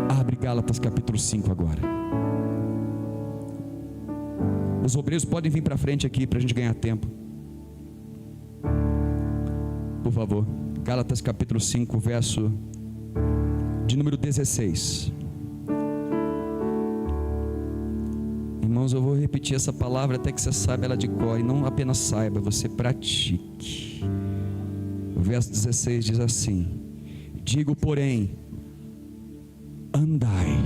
Abre Gálatas capítulo 5 agora. Os obreiros podem vir para frente aqui para a gente ganhar tempo, por favor. Gálatas capítulo 5, verso de número 16. Irmãos, eu vou repetir essa palavra até que você saiba ela de cor, e não apenas saiba, você pratique. O verso 16 diz assim: digo, porém, andai.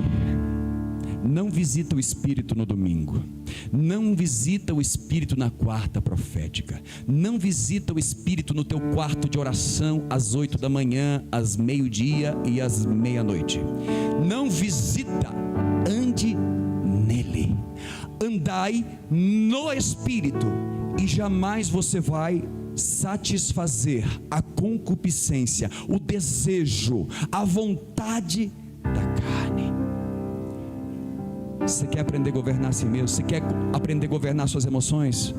Não visita o Espírito no domingo, não visita o Espírito na quarta profética, não visita o Espírito no teu quarto de oração às 8 da manhã, às meio-dia e às meia-noite. Não visita, ande nele. Andai no Espírito, e jamais você vai satisfazer a concupiscência, o desejo, a vontade da carne. Você quer aprender a governar a si mesmo? Você quer aprender a governar suas emoções?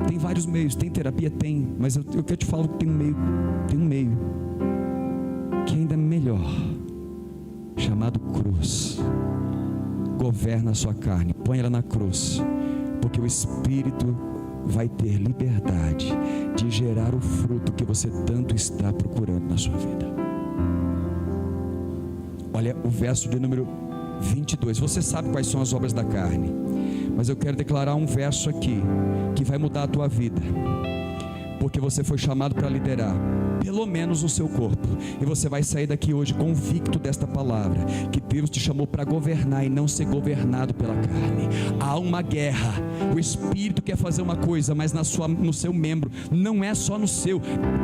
Tem vários meios, tem terapia? Tem, mas eu quero te falar que tem um meio que ainda é melhor, chamado cruz. Governa a sua carne, põe ela na cruz, porque o Espírito vai ter liberdade de gerar o fruto que você tanto está procurando na sua vida. Olha o verso de número 22, você sabe quais são as obras da carne, mas eu quero declarar um verso aqui, que vai mudar a tua vida, porque você foi chamado para liderar, pelo menos o seu corpo, e você vai sair daqui hoje convicto desta palavra, que Deus te chamou para governar e não ser governado pela carne. Há uma guerra, o Espírito quer fazer uma coisa, mas no seu membro, não é só no seu,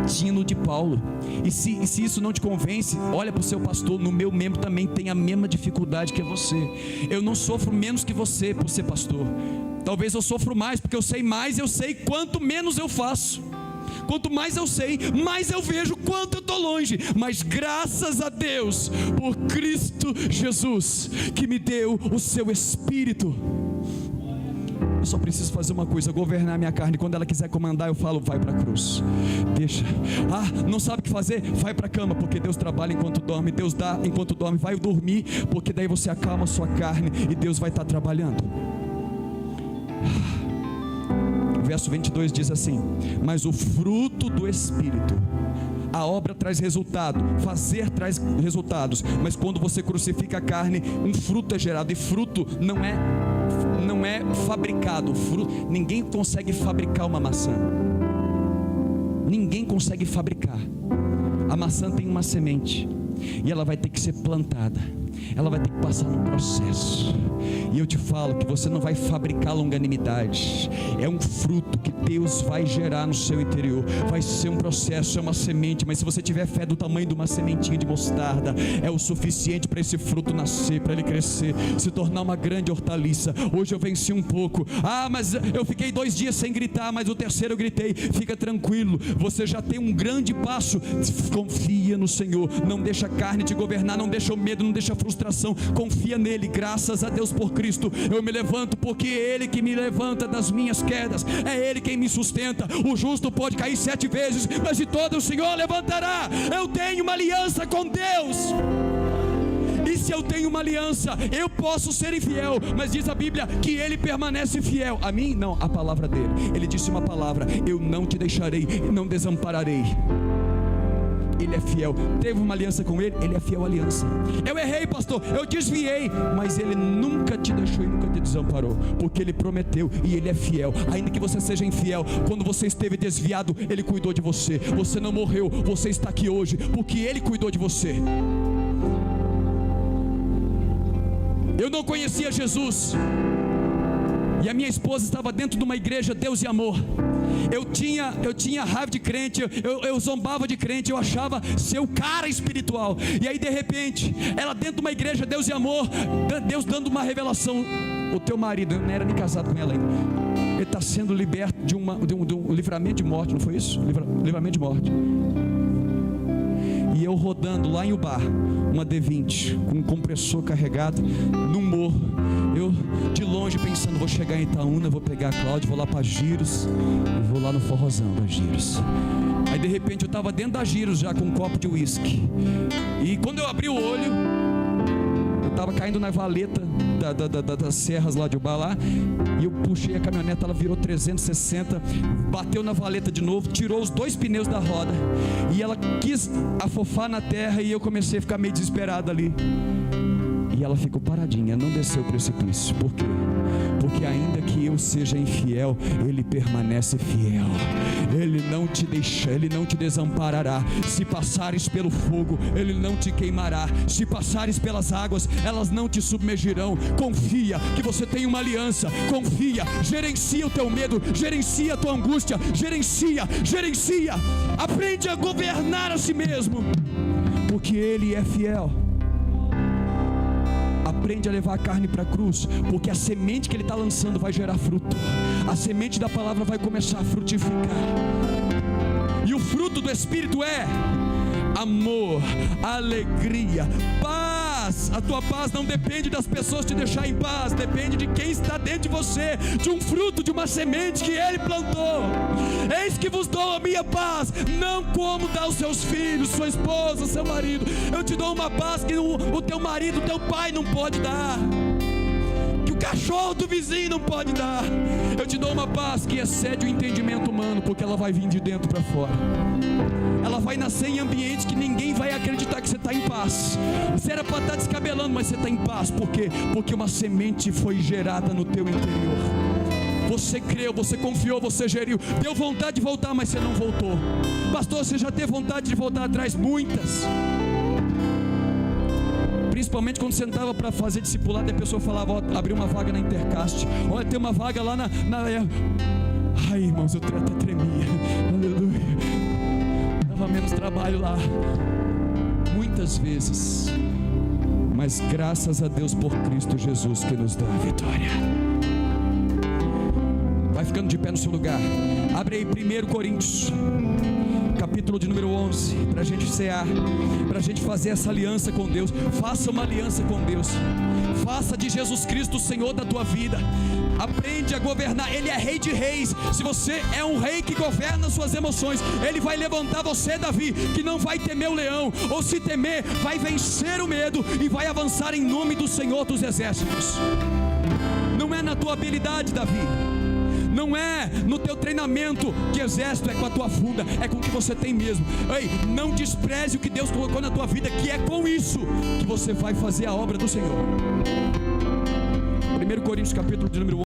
tinha no de Paulo, e se isso não te convence, olha para o seu pastor: no meu membro também tem a mesma dificuldade que você, eu não sofro menos que você por ser pastor, talvez eu sofro mais, porque eu sei mais, eu sei quanto menos eu faço. Quanto mais eu sei, mais eu vejo quanto eu estou longe. Mas graças a Deus por Cristo Jesus, que me deu o seu Espírito. Eu só preciso fazer uma coisa, governar minha carne. Quando ela quiser comandar, eu falo, vai para a cruz. Deixa. Não sabe o que fazer? Vai para a cama, porque Deus trabalha enquanto dorme. Deus dá enquanto dorme. Vai dormir, porque daí você acalma a sua carne e Deus vai estar trabalhando. O verso 22 diz assim: mas o fruto do Espírito, a obra traz resultado, fazer traz resultados, mas quando você crucifica a carne, um fruto é gerado, e fruto não é fabricado. Fruto, ninguém consegue fabricar uma maçã. Ninguém consegue fabricar. A maçã tem uma semente, e ela vai ter que ser plantada, ela vai ter que passar num processo. E eu te falo que você não vai fabricar longanimidade, é um fruto que Deus vai gerar no seu interior. Vai ser um processo, é uma semente, mas se você tiver fé do tamanho de uma sementinha de mostarda, é o suficiente para esse fruto nascer, para ele crescer, se tornar uma grande hortaliça. Hoje eu venci um pouco, mas eu fiquei 2 dias sem gritar, mas o terceiro eu gritei. Fica tranquilo, você já tem um grande passo. Confia no Senhor, não deixa a carne te governar, não deixa o medo, não deixa a frustração, confia nele. Graças a Deus por Cristo eu me levanto, porque é Ele que me levanta das minhas quedas, é Ele quem me sustenta. O justo pode cair 7 vezes, mas de todo o Senhor levantará. Eu tenho uma aliança com Deus, e se eu tenho uma aliança, eu posso ser infiel, mas diz a Bíblia que Ele permanece fiel a mim, não, a palavra dele. Ele disse uma palavra: eu não te deixarei, não desampararei. Ele é fiel. Teve uma aliança com Ele, Ele é fiel à aliança. Eu errei, pastor, eu desviei, mas Ele nunca te deixou e nunca te desamparou, porque Ele prometeu e Ele é fiel. Ainda que você seja infiel, quando você esteve desviado, Ele cuidou de você. Você não morreu, você está aqui hoje, porque Ele cuidou de você. Eu não conhecia Jesus, e a minha esposa estava dentro de uma igreja Deus e Amor. Eu tinha raiva de crente, eu zombava de crente, eu achava ser o cara espiritual. E aí de repente, ela dentro de uma igreja Deus e Amor, Deus dando uma revelação: o teu marido, eu não era nem casado com ela ainda, ele está sendo liberto de um livramento de morte, não foi isso? Livramento de morte. E eu rodando lá em Ubá, uma D20 com um compressor carregado num morro, eu de longe pensando, vou chegar em Itaúna, vou pegar a Cláudia, vou lá para Giros, e vou lá no forrozão da Giros. Aí de repente eu estava dentro da Giros já com um copo de uísque, e quando eu abri o olho, eu estava caindo na valeta das serras lá de Ubá lá, e eu puxei a caminhonete, ela virou 360, bateu na valeta de novo, tirou os 2 pneus da roda, e ela quis afofar na terra, e eu comecei a ficar meio desesperado ali, e ela ficou paradinha, não desceu o precipício. Por quê? Porque ainda que eu seja infiel, Ele permanece fiel. Ele não te deixa, Ele não te desamparará. Se passares pelo fogo, Ele não te queimará. Se passares pelas águas, elas não te submergirão. Confia que você tem uma aliança. Confia, gerencia o teu medo, gerencia a tua angústia, gerencia. Aprende a governar a si mesmo, porque Ele é fiel. Aprende a levar a carne para a cruz, porque a semente que Ele está lançando vai gerar fruto. A semente da palavra vai começar a frutificar. E o fruto do Espírito é amor, alegria, paz. A tua paz não depende das pessoas te deixar em paz, depende de quem está dentro de você, de um fruto, de uma semente que Ele plantou. Eis que vos dou a minha paz, não como dá aos seus filhos, sua esposa, seu marido. Eu te dou uma paz que o teu marido, o teu pai não pode dar, que o cachorro do vizinho não pode dar. Eu te dou uma paz que excede o entendimento humano, porque ela vai vir de dentro para fora. Ela vai nascer em ambientes que ninguém vai acreditar que você está em paz. Você era para estar descabelando, mas você está em paz. Por quê? Porque uma semente foi gerada no teu interior. Você creu, você confiou, você geriu. Deu vontade de voltar, mas você não voltou. Pastor, você já teve vontade de voltar atrás? Muitas. Principalmente quando sentava para fazer discipulado, e a pessoa falava: ó, abriu uma vaga na Intercast, olha, tem uma vaga lá na... Ai, irmãos, eu até tremia. Aleluia. Dava menos trabalho lá, muitas vezes, mas graças a Deus por Cristo Jesus, que nos dá a vitória. Vai ficando de pé no seu lugar. Abre aí 1 Coríntios, capítulo de número 11, para a gente cear, para a gente fazer essa aliança com Deus. Faça uma aliança com Deus. Faça de Jesus Cristo o Senhor da tua vida. Aprende a governar. Ele é rei de reis. Se você é um rei que governa suas emoções, Ele vai levantar você, Davi, que não vai temer o leão, ou se temer, vai vencer o medo e vai avançar em nome do Senhor dos exércitos. Não é na tua habilidade, Davi, não é no teu treinamento de exército, é com a tua funda, é com o que você tem mesmo. Ei, não despreze o que Deus colocou na tua vida, que é com isso que você vai fazer a obra do Senhor. 1 Coríntios capítulo de número 1.